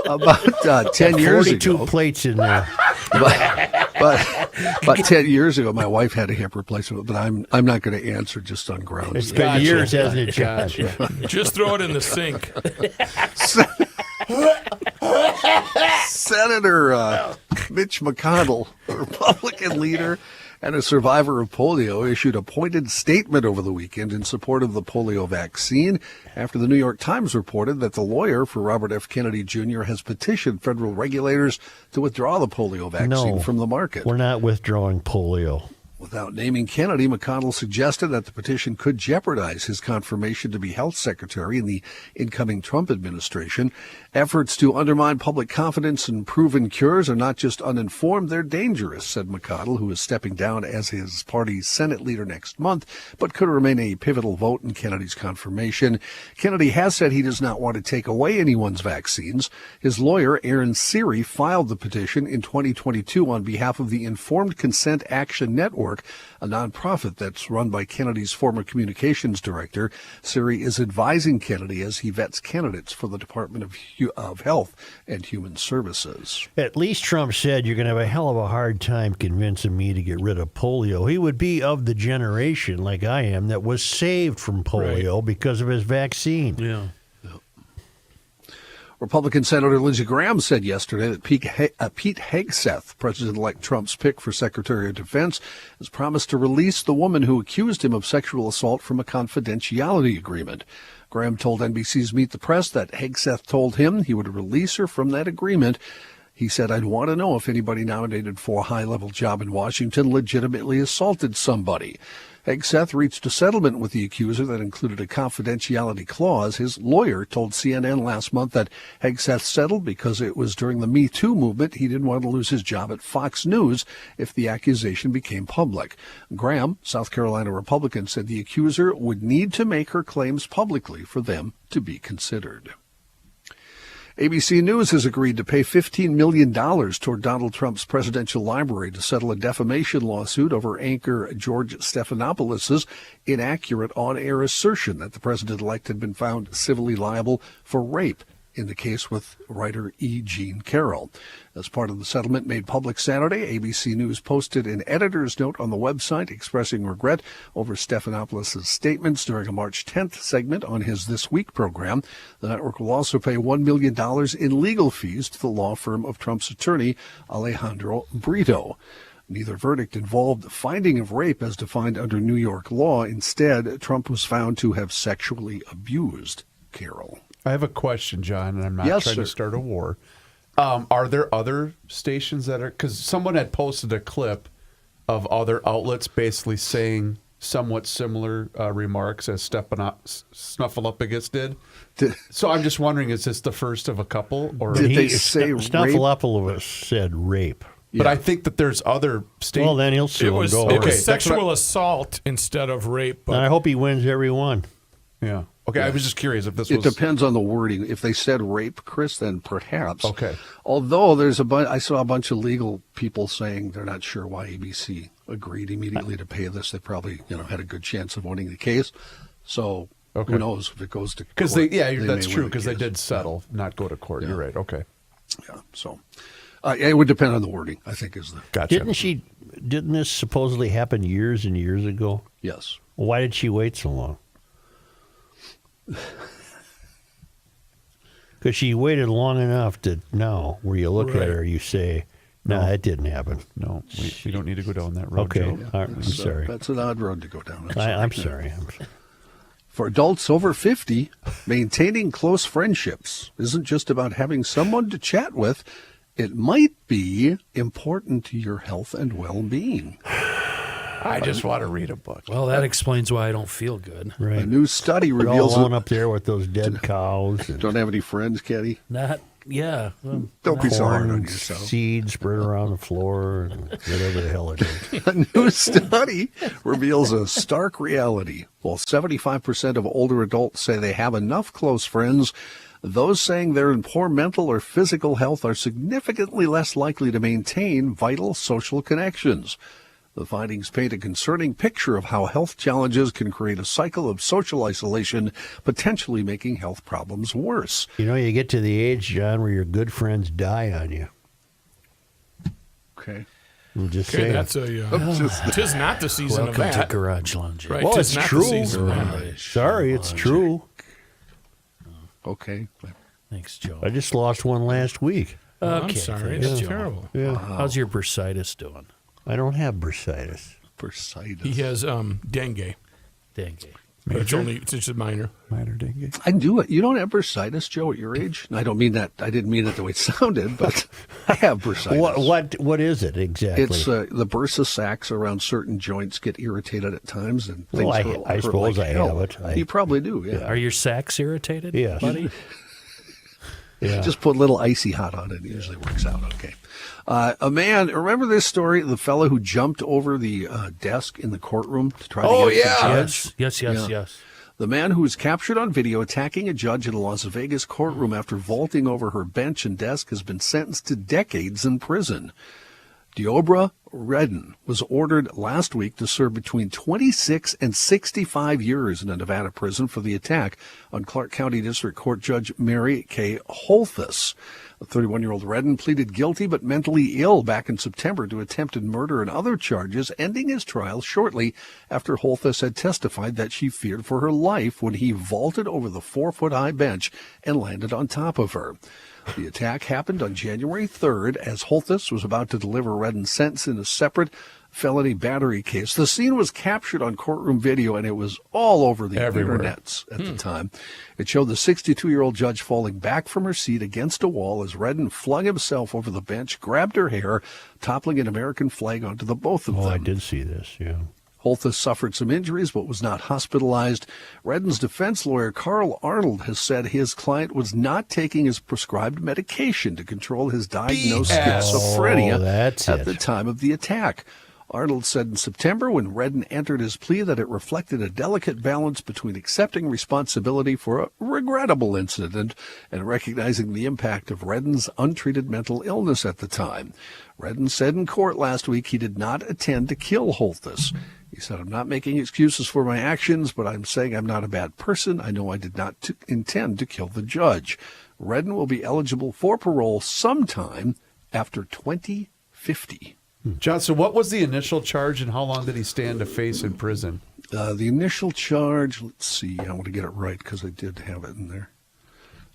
About 10 years 42 ago. plates in there. But about 10 years ago, my wife had a hip replacement, but I'm not going to answer just on grounds. It's been years, hasn't it, Josh? Just throw it in the sink. Senator Mitch McConnell, a Republican leader and a survivor of polio, issued a pointed statement over the weekend in support of the polio vaccine after the New York Times reported that the lawyer for Robert F. Kennedy Jr. has petitioned federal regulators to withdraw the polio vaccine from the market. We're not withdrawing polio. Without naming Kennedy, McConnell suggested that the petition could jeopardize his confirmation to be health secretary in the incoming Trump administration. Efforts to undermine public confidence in proven cures are not just uninformed, they're dangerous, said McConnell, who is stepping down as his party's Senate leader next month, but could remain a pivotal vote in Kennedy's confirmation. Kennedy has said he does not want to take away anyone's vaccines. His lawyer, Aaron Siri, filed the petition in 2022 on behalf of the Informed Consent Action Network, a nonprofit that's run by Kennedy's former communications director. Siri is advising Kennedy as he vets candidates for the Department of Health and Human Services. At least Trump said you're going to have a hell of a hard time convincing me to get rid of polio. He would be of the generation, like I am, that was saved from polio because of his vaccine. Yeah. Republican Senator Lindsey Graham said yesterday that Pete Hegseth, President-elect Trump's pick for Secretary of Defense, has promised to release the woman who accused him of sexual assault from a confidentiality agreement. Graham told NBC's Meet the Press that Hegseth told him he would release her from that agreement. He said, "I'd want to know if anybody nominated for a high-level job in Washington legitimately assaulted somebody." Hegseth reached a settlement with the accuser that included a confidentiality clause. His lawyer told CNN last month that Hegseth settled because it was during the Me Too movement. He didn't want to lose his job at Fox News if the accusation became public. Graham, South Carolina Republican, said the accuser would need to make her claims publicly for them to be considered. ABC News has agreed to pay $15 million toward Donald Trump's presidential library to settle a defamation lawsuit over anchor George Stephanopoulos' inaccurate on-air assertion that the president-elect had been found civilly liable for rape in the case with writer E. Jean Carroll. As part of the settlement made public Saturday, ABC News posted an editor's note on the website expressing regret over Stephanopoulos' statements during a March 10th segment on his This Week program. The network will also pay $1 million in legal fees to the law firm of Trump's attorney, Alejandro Brito. Neither verdict involved the finding of rape as defined under New York law. Instead, Trump was found to have sexually abused Carroll. I have a question, John, and I'm not Yes, trying sir. to start a war. Are there other stations that are... Because someone had posted a clip of other outlets basically saying somewhat similar remarks as Snuffleupagus did. So I'm just wondering, is this the first of a couple? Or Did they say rape? Snuffleupagus said rape. But I think that there's other stations. Well, then he'll sue It him. was, Go it away. was sexual assault instead of rape. And I hope he wins every one. Yeah. Okay, I was just curious if this It was... depends on the wording. If they said rape, Chris, then perhaps. Okay. Although I saw a bunch of legal people saying they're not sure why ABC agreed immediately to pay this. They probably, had a good chance of winning the case. So who knows if it goes to court. Because that's may true, win the because they case. did settle, not go to court. You're right. Okay. Yeah. So it would depend on the wording, I think, is the... Gotcha. Didn't this supposedly happen years and years ago? Yes. Why did she wait so long? Because she waited long enough to now, where you look at her, you say, no, that didn't happen. No, we don't need to go down that road, Okay, Joe. all right, I'm sorry. That's an odd road to go down. I'm sorry. For adults over 50, maintaining close friendships isn't just about having someone to chat with. It might be important to your health and well-being. I just want to read a book. Well, that explains why I don't feel good. Right. A new study We're reveals... all alone up there with those dead cows. Don't have any friends, Kenny? Yeah. Don't be so hard on corn yourself. seeds spread around the floor and whatever the hell it is. A new study reveals a stark reality. While 75% of older adults say they have enough close friends, those saying they're in poor mental or physical health are significantly less likely to maintain vital social connections. The findings paint a concerning picture of how health challenges can create a cycle of social isolation, potentially making health problems worse. You get to the age, John, where your good friends die on you. Okay. I'm just Okay, saying. that's a. Tis not the season Welcome of that. to Garage Lounge. Right, Well, tis it's not true. The season of that. Sorry, it's true. Okay. Thanks, Joe. I just lost one last week. Oh, I'm sorry. That's terrible. Yeah. How's your bursitis doing? I don't have bursitis. Bursitis. He has dengue. Dengue. But it's just minor. Minor dengue. I do it. You don't have bursitis, Joe, at your age? And I don't mean that. I didn't mean it the way it sounded, but I have bursitis. What is it exactly? It's the bursa sacs around certain joints get irritated at times, and things I suppose like I hell. have it. You probably do, yeah. Are your sacs irritated, Yes. buddy? Yeah. Just put a little icy hot on it. It usually works out okay. A man, remember this story? The fellow who jumped over the desk in the courtroom to try to get at the judge? Yes. The man who was captured on video attacking a judge in a Las Vegas courtroom after vaulting over her bench and desk has been sentenced to decades in prison. Deobra Redden was ordered last week to serve between 26 and 65 years in a Nevada prison for the attack on Clark County District Court Judge Mary K. Holthus. The 31-year-old Redden pleaded guilty but mentally ill back in September to attempted murder and other charges, ending his trial shortly after Holthus had testified that she feared for her life when he vaulted over the 4-foot-high bench and landed on top of her. The attack happened on January 3rd as Holthus was about to deliver Redden's sentence in a separate felony battery case. The scene was captured on courtroom video, and it was all over the internets at the time. It showed the 62-year-old judge falling back from her seat against a wall as Redden flung himself over the bench, grabbed her hair, toppling an American flag onto the both of them. I did see this, yeah. Holthus suffered some injuries but was not hospitalized. Redden's defense lawyer, Carl Arnold, has said his client was not taking his prescribed medication to control his diagnosed schizophrenia at the time of the attack. Arnold said in September when Redden entered his plea that it reflected a delicate balance between accepting responsibility for a regrettable incident and recognizing the impact of Redden's untreated mental illness at the time. Redden said in court last week he did not intend to kill Holthus. He said, "I'm not making excuses for my actions, but I'm saying I'm not a bad person. I know I did not intend to kill the judge." Redden will be eligible for parole sometime after 2050. John, so what was the initial charge and how long did he stand to face in prison? The initial charge, let's see, I want to get it right because I did have it in there.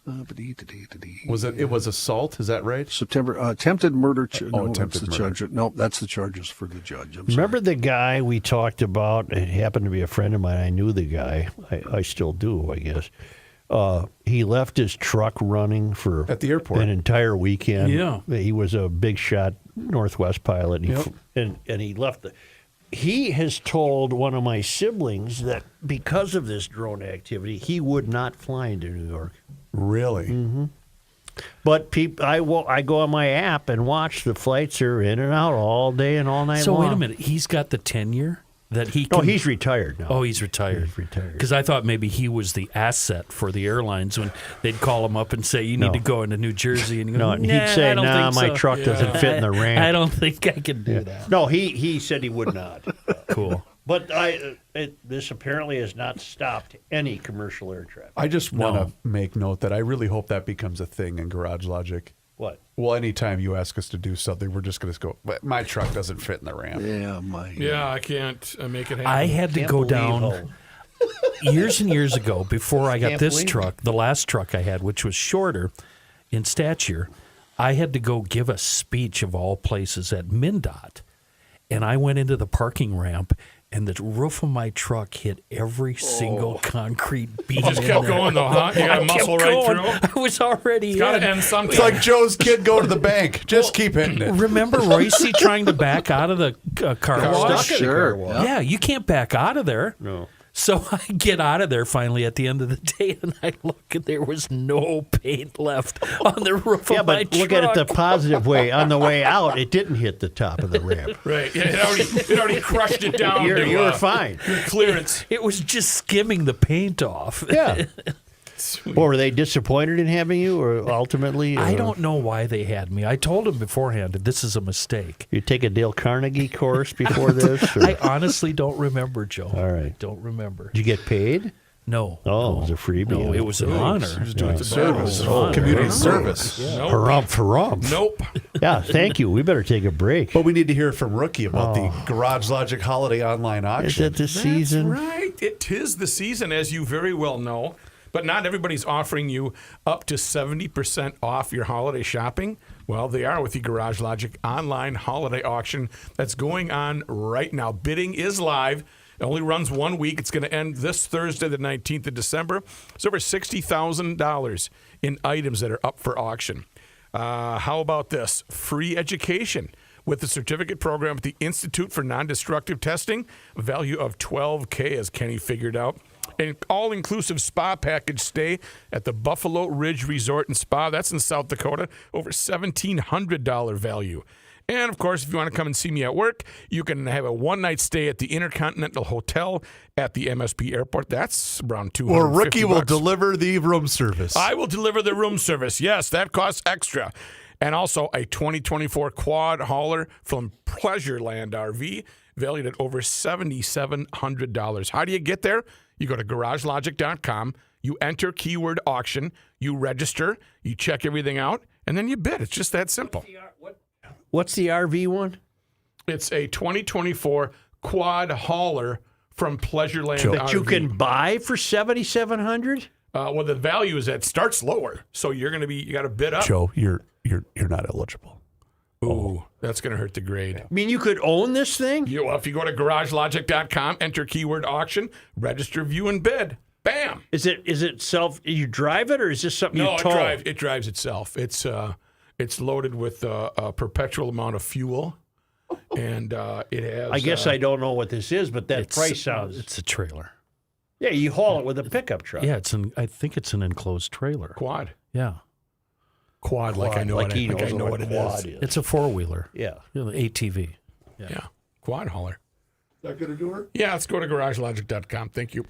It was assault, is that right? September, attempted murder. Attempted murder. No, that's the charges for the judge. Remember the guy we talked about? It happened to be a friend of mine. I knew the guy. I still do, I guess. He left his truck running for at the airport an entire weekend. Yeah. He was a big shot Northwest pilot. And he left he has told one of my siblings that because of this drone activity, he would not fly into New York. Really? Mm-hmm. But I go on my app and watch the flights are in and out all day and all night long. So wait a minute, he's got the tenure? That he No, can, he's retired now. Oh, he's retired. He's retired. Because I thought maybe he was the asset for the airlines when they'd call him up and say, "You need to go into New Jersey," and he No, goes, and he'd say, I don't "Nah, think my so." truck doesn't fit in the ramp. I don't think I can do that. No, he said he would not. Cool. But this apparently has not stopped any commercial air traffic. I just want to make note that I really hope that becomes a thing in Garage Logic. What? Well, anytime you ask us to do something, we're just going to go, "But my truck doesn't fit in the ramp." Yeah, I can't make it happen. I had to go down years and years ago before I got Can't this believe truck, the last truck I had, which was shorter in stature. I had to go give a speech of all places at MnDOT. And I went into the parking ramp, and the roof of my truck hit every single concrete beam. You just kept going, though, huh? You got to muscle right through? I was already It's got to in. end sometime. It's like Joe's kid going to the bank. Just keep hitting it. Remember Royce trying to back out of the car wash? Sure. Yeah, you can't back out of there. No. So I get out of there finally at the end of the day, and I look, and there was no paint left on the roof Yeah, of my but truck. look at it the positive way. On the way out, it didn't hit the top of the ramp. Right. Yeah, it already crushed it down. You to, were fine. Your clearance. It was just skimming the paint off. Yeah. Or were they disappointed in having you, or ultimately? I don't know why they had me. I told them beforehand that this is a mistake. You take a Dale Carnegie course before this? Or? I honestly don't remember, Joe. All right. I don't remember. Did you get paid? No. Oh, it was a freebie. No, it was an honor. He was doing Service. Oh, Community service. Nope. Harumph. Nope. Yeah, thank you. We better take a break. But we need to hear from Rookie about the Garage Logic Holiday Online Is Auction. it the season? Right. It is the season, as you very well know. But not everybody's offering you up to 70% off your holiday shopping. Well, they are with the Garage Logic online holiday auction that's going on right now. Bidding is live. It only runs 1 week. It's going to end this Thursday, the 19th of December. It's over $60,000 in items that are up for auction. How about this? Free education with the certificate program at the Institute for Non-Destructive Testing, a value of $12,000, as Kenny figured out. An all-inclusive spa package stay at the Buffalo Ridge Resort and Spa. That's in South Dakota. Over $1,700 value. And, of course, if you want to come and see me at work, you can have a one-night stay at the Intercontinental Hotel at the MSP Airport. That's around $250. Or Rookie will deliver the room service. I will deliver the room service. Yes, that costs extra. And also a 2024 quad hauler from Pleasureland RV, valued at over $7,700. How do you get there? You go to garagelogic.com, you enter keyword auction, you register, you check everything out, and then you bid. It's just that simple. What's the RV one? It's a 2024 quad hauler from Pleasureland RV. That you can buy for $7,700? Well, the value is that starts lower, so you got to bid up. Joe, you're not eligible. Ooh, that's going to hurt the grade. I mean, you could own this thing? Well, if you go to garagelogic.com, enter keyword auction, register, view, and bid. Bam! Is it self? You drive it, or is this something you tow? No, it drives itself. It's loaded with a perpetual amount of fuel, and it has. I guess I don't know what this is, but that price sounds. It's a trailer. Yeah, you haul it with a pickup truck. Yeah, I think it's an enclosed trailer. Quad. Yeah. Quad, like I know like it. he Like I knows know what what a it quad is. It's a four-wheeler. Yeah. ATV. Yeah. Quad hauler. Is that going to do her? Yeah, let's go to garagelogic.com. Thank you.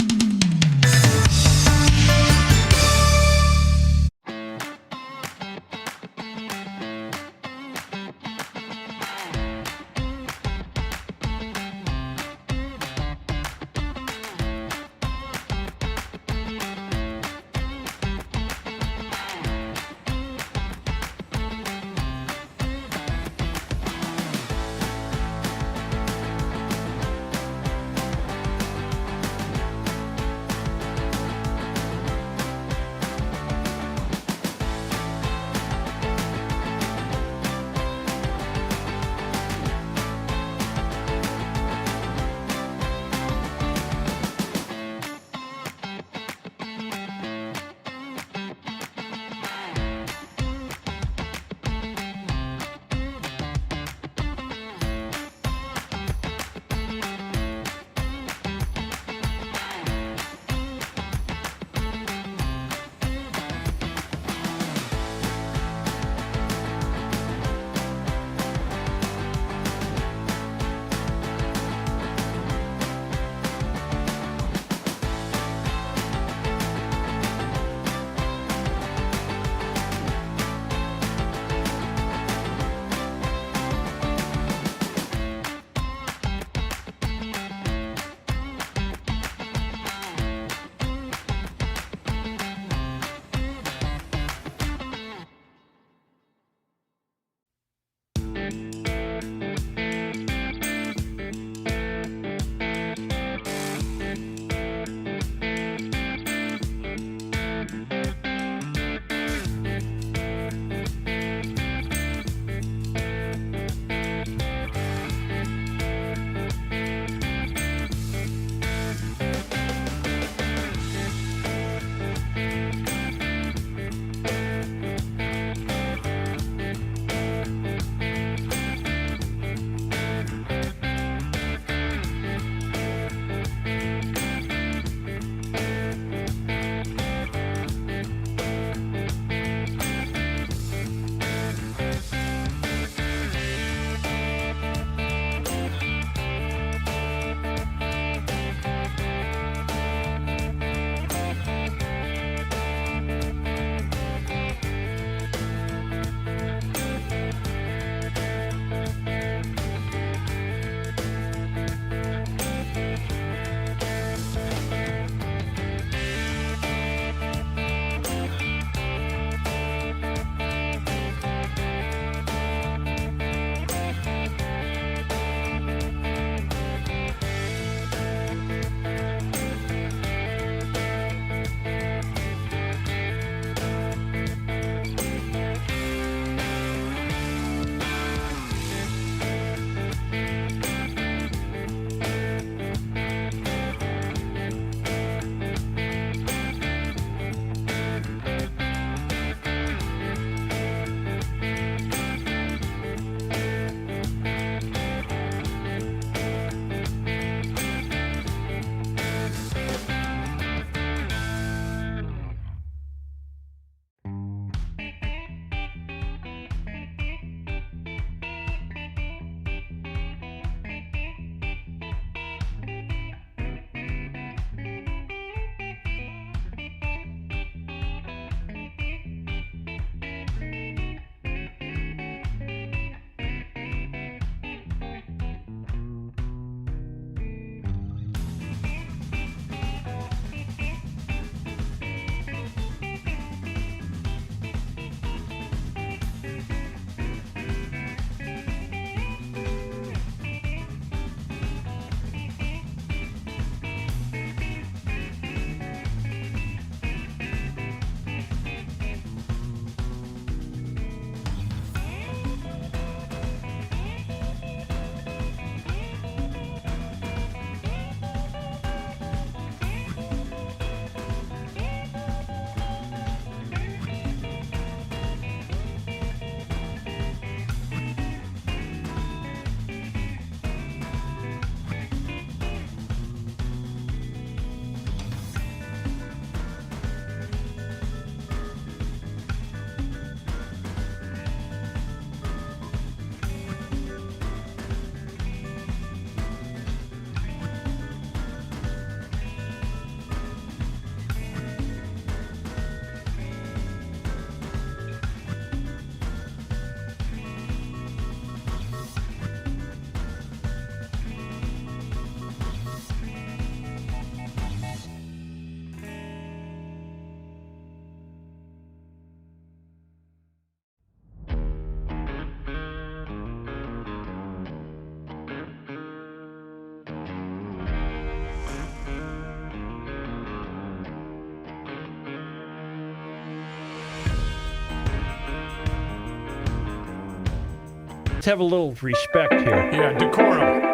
let's have a little respect here. Yeah, decorum.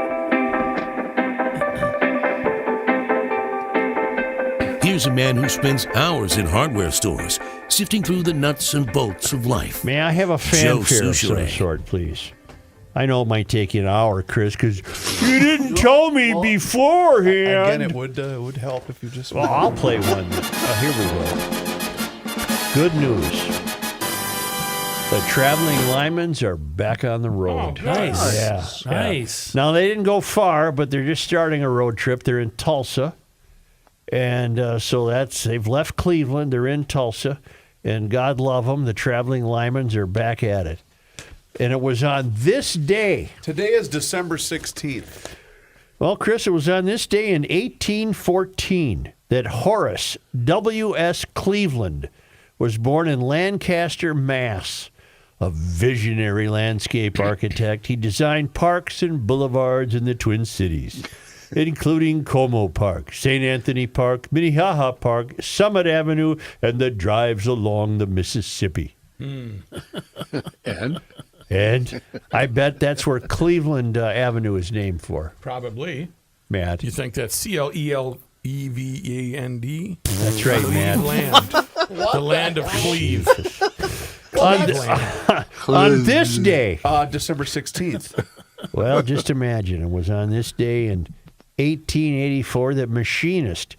Here's a man who spends hours in hardware stores, sifting through the nuts and bolts of life. May I have a fanfare of some Souchere. sort, please? I know it might take you an hour, Chris, because you didn't tell me beforehand. Again, it would help if you just. Well, I'll play one. Here we go. Good news. The traveling Lymans are back on the road. Oh, nice. Yeah. Nice. Now, they didn't go far, but they're just starting a road trip. They're in Tulsa. And so they've left Cleveland. They're in Tulsa. And God love them, the traveling Lymans are back at it. And it was on this day. Today is December 16th. Well, Chris, it was on this day in 1814 that Horace W.S. Cleveland was born in Lancaster, Mass. A visionary landscape architect, he designed parks and boulevards in the Twin Cities, including Como Park, St. Anthony Park, Minnehaha Park, Summit Avenue, and the drives along the Mississippi. And I bet that's where Cleveland Avenue is named for. Probably. Matt. Do you think that's Cleveland? That's right, Matt. The land of Cleve. On this day. December 16th. Well, just imagine. It was on this day in 1884 that machinist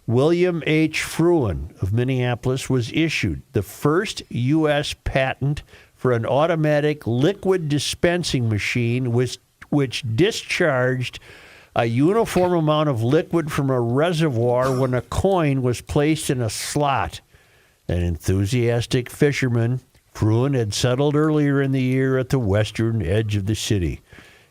William H. Fruin of Minneapolis was issued the first U.S. patent for an automatic liquid dispensing machine which discharged a uniform amount of liquid from a reservoir when a coin was placed in a slot. An enthusiastic fisherman, Fruin had settled earlier in the year at the western edge of the city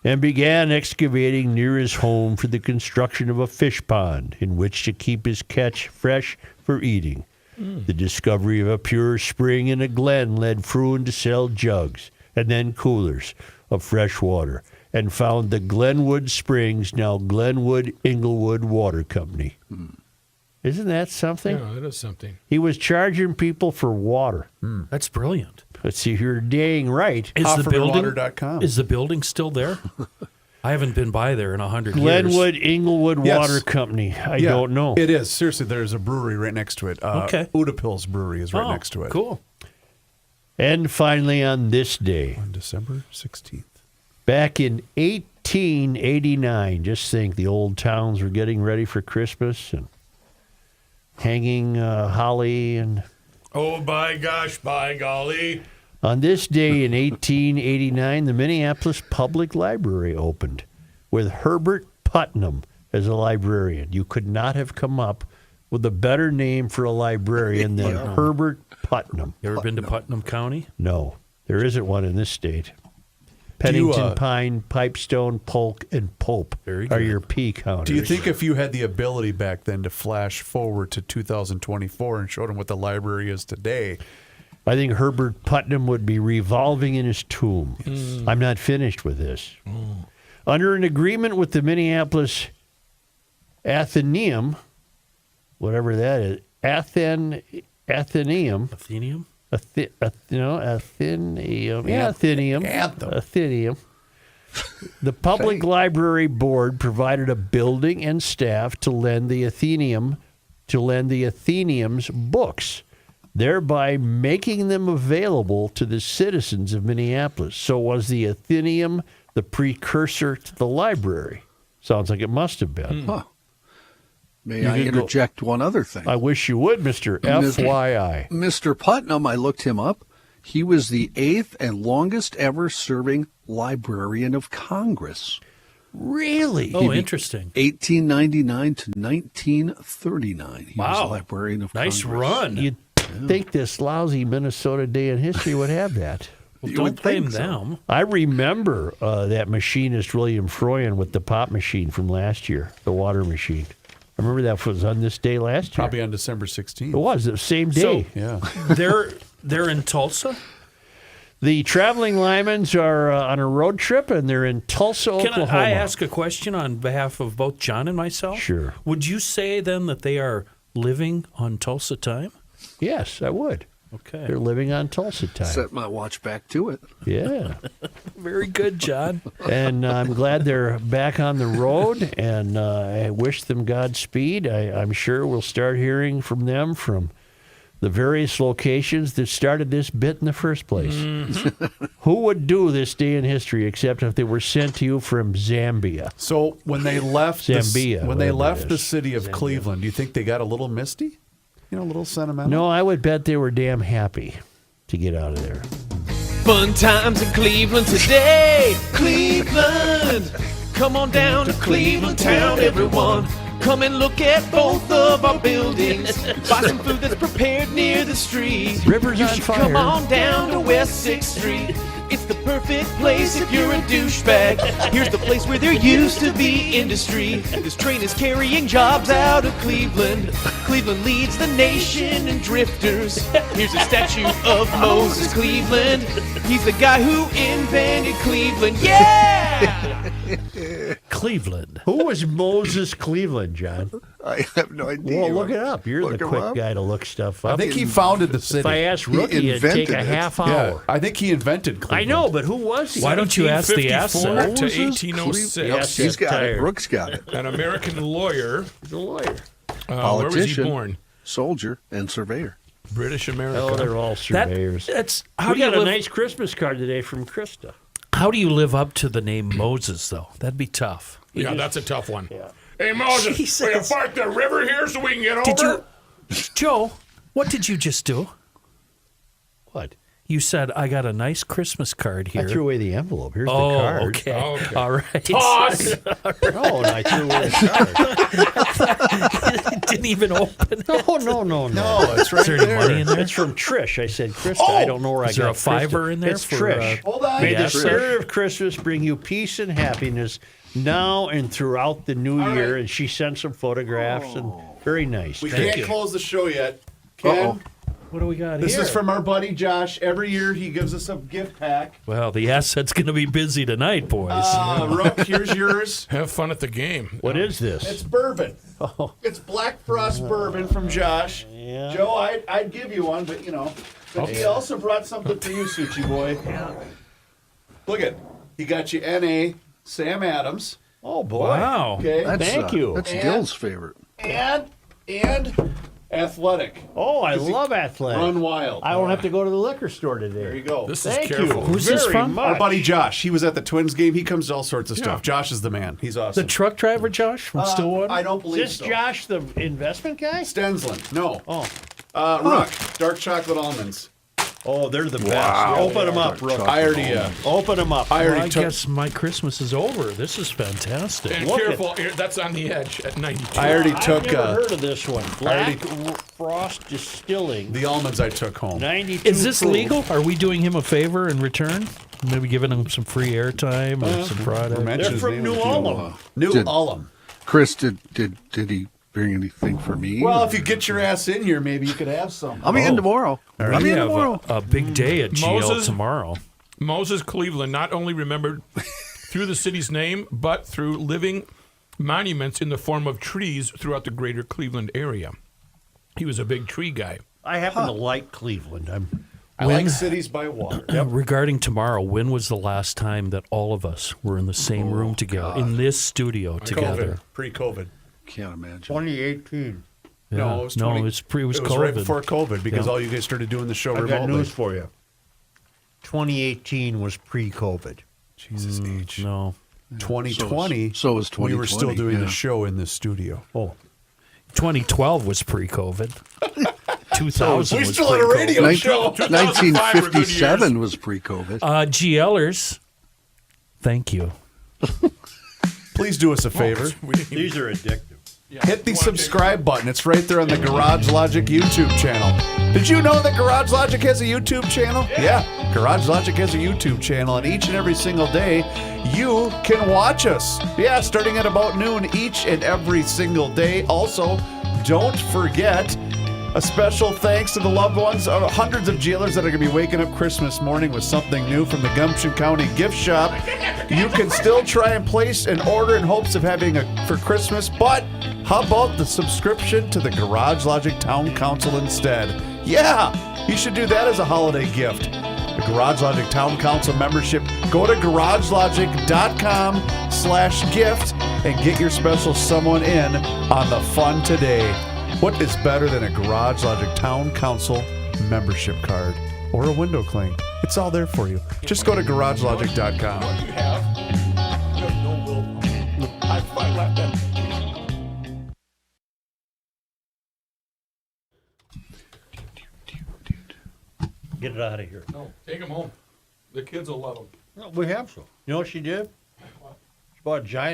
and began excavating near his home for the construction of a fish pond in which to keep his catch fresh for eating. The discovery of a pure spring in a glen led Fruin to sell jugs and then coolers of fresh water and found the Glenwood Springs, now Glenwood Inglewood Water Company. Isn't that something? Yeah, that is something. He was charging people for water. That's brilliant. Let's see, you're dang right. HoffermanWater.com. Is the building still there? I haven't been by there in 100 years. Glenwood Inglewood Yes. Water Company. I don't know. It is. Seriously, there's a brewery right next to it. Okay. Udapil's Brewery is right next to it. Cool. And finally, on this day, On December 16th. back in 1889, just think the old towns were getting ready for Christmas and hanging holly. And Oh, by gosh, by golly. on this day in 1889, the Minneapolis Public Library opened with Herbert Putnam as a librarian. You could not have come up with a better name for a librarian than Herbert Putnam. You ever been to Putnam County? No, there isn't one in this state. Pennington, Pine, Pipestone, Polk, and Pope Very are good. your P counters. Do you think if you had the ability back then to flash forward to 2024 and show them what the library is today? I think Herbert Putnam would be revolving in his tomb. I'm not finished with this. Under an agreement with the Minneapolis Athenaeum, whatever that is, Athenaeum. Athenium? Athenaeum. Yeah, Athenaeum. Athenaeum. The Public Library Board provided a building and staff to lend the Athenaeum's books, thereby making them available to the citizens of Minneapolis. So was the Athenaeum the precursor to the library? Sounds like it must have been. Huh. May I interject one other thing? I wish you would, Mr. FYI. Mr. Putnam, I looked him up. He was the 8th and longest ever serving librarian of Congress. Really? Oh, interesting. 1899 to 1939. He was Wow. librarian of Nice Congress. run. You'd think this lousy Minnesota Day in History would have that. Well, You don't would blame think so. them. I remember that machinist, William Froyen, with the pop machine from last year, the water machine. I remember that was on this day last year. Probably on December 16th. It was the same day. Yeah. They're in Tulsa? The traveling Lymans are on a road trip, and they're in Tulsa, Can Oklahoma. I ask a question on behalf of both John and myself? Sure. Would you say then that they are living on Tulsa time? Yes, I would. Okay. They're living on Tulsa time. Set my watch back to it. Yeah. Very good, John. And I'm glad they're back on the road, and I wish them Godspeed. I'm sure we'll start hearing from them from the various locations that started this bit in the first place. Mm-hmm. Who would do this day in history except if they were sent to you from Zambia? So when they left Zambia, when they whatever left it the is. city of Cleveland, do you think they got a little misty? You know, a little sentimental? No, I would bet they were damn happy to get out of there. Fun times in Cleveland today. Cleveland. Come on down to Cleveland town, everyone. Come and look at both of our buildings. Buy some food that's prepared near the street. Rivers you on should fire. come on down to West 6th Street. It's the perfect place if you're a douchebag. Here's the place where there used to be industry. This train is carrying jobs out of Cleveland. Cleveland leads the nation in drifters. Here's a statue of Moses Cleveland. He's the guy who invented Cleveland. Yeah! Cleveland. Who was Moses Cleveland, John? I have no idea. Well, look it up. You're Look the him quick up. guy to look stuff up. I think he founded the city. If I asked Rookie, it'd take a invented it. half Yeah, hour. I think he invented Cleveland. I know, but who was he? Why don't you ask the 1754 asset? to Moses 1806. Yes, He's got tired. it. Brooks got it. An American lawyer. He's a lawyer. Where was he Politician. born? Soldier and surveyor. British America. Oh, they're all surveyors. That's how We do you got a live, nice Christmas card today from Krista. How do you live up to the name Moses, though? That'd be tough. Yeah, that's a tough one. Yeah. Hey, Moses, Jesus. will you park the river here so we can get over? Did you, Joe? What did you just do? What? You said I got a nice Christmas card here. I threw away the envelope. Here's oh, the card. okay. Okay. All right. Toss! No, and I threw away the card. It didn't even open. No. No, it's right Is there any there. money in there? It's from Trish. I said, Krista, I don't know where I Is there got a fiver Krista. in there It's for, Trish. Hold on. May the Yes, spirit of Christmas bring you peace and happiness now and throughout the new year. And she sent some photographs and very nice. We Thank can't you. close the show yet. Ken, What do we got this here? is from our buddy Josh. Every year he gives us a gift pack. Well, the asset's going to be busy tonight, boys. Rook, here's yours. Have fun at the game. What is this? It's bourbon. It's Black Frost bourbon from Josh. Yeah. Joe, I'd give you one, but you know. But he also brought something for you, Suchi boy. Look at, he got you N.A. Sam Adams. Oh, boy. Wow. Okay. Thank you. That's And- Dill's favorite. And Athletic. Oh, I love athletic. Run Wild. I won't have to go to the liquor store today. There you go. This Thank is careful. you. Who's this very from? much. Our buddy Josh. He was at the Twins game. He comes to all sorts of stuff. Josh is the man. He's awesome. The truck driver, Josh, from Stillwater? I don't Is believe this so. Josh, the investment guy? Stensland. No. Oh. Rook. Dark chocolate almonds. Oh, they're the best. Wow. Open them up, Rook. I already, Open them up. I Well, already I took. guess my Christmas is over. This is fantastic. And Look at- careful, here, that's on the edge at 92. I already I've took never heard of this one. Black Frost Distilling. the almonds. I took home. 92 Is this proof. legal? Are we doing him a favor in return? Maybe giving him some free airtime or some product? Mention They're his from name New if you Ulm. want. New Did- Ulm. Chris, did he bring anything for me? Well, if you get your ass in here, maybe you could have some. I'll be in tomorrow. I'll We be in have tomorrow. a big day at GL Moses? tomorrow. Moses Cleveland not only remembered through the city's name, but through living monuments in the form of trees throughout the greater Cleveland area. He was a big tree guy. I happen to like Cleveland. I like cities by water. Regarding tomorrow, when was the last time that all of us were in the same room together, in this studio together? Pre-COVID. Can't imagine. 2018. No, it was no, 20 it was COVID. right before COVID because all you guys started doing the show I've remotely. got news for you. 2018 was pre-COVID. Jesus H. No. 2020. So was 2020. We were still doing yeah. the show in this studio. Oh, 2012 was pre-COVID. 2000 we was still had a pre-COVID. radio show. 1957 was pre-COVID. GLers, thank you. Please do us a favor. these are addictive. Hit the subscribe button. It's right there on the Garage Logic YouTube channel. Did you know that Garage Logic has a YouTube channel? Yeah. Garage Logic has a YouTube channel, and each and every single day, you can watch us. Yeah, starting at about noon each and every single day. Also, don't forget a special thanks to the loved ones of hundreds of jailers that are going to be waking up Christmas morning with something new from the Gumption County gift shop. You can still try and place an order in hopes of having a for Christmas, but how about the subscription to the Garage Logic Town Council instead? Yeah, you should do that as a holiday gift. The Garage Logic Town Council membership. Go to garagelogic.com/gift and get your special someone in on the fun today. What is better than a Garage Logic Town Council membership card or a window cling? It's all there for you. Just go to garagelogic.com. You have no willpower. I like that. Get it out of here. No, take them home. The kids will love them. We have so. You know what she did? She bought a giant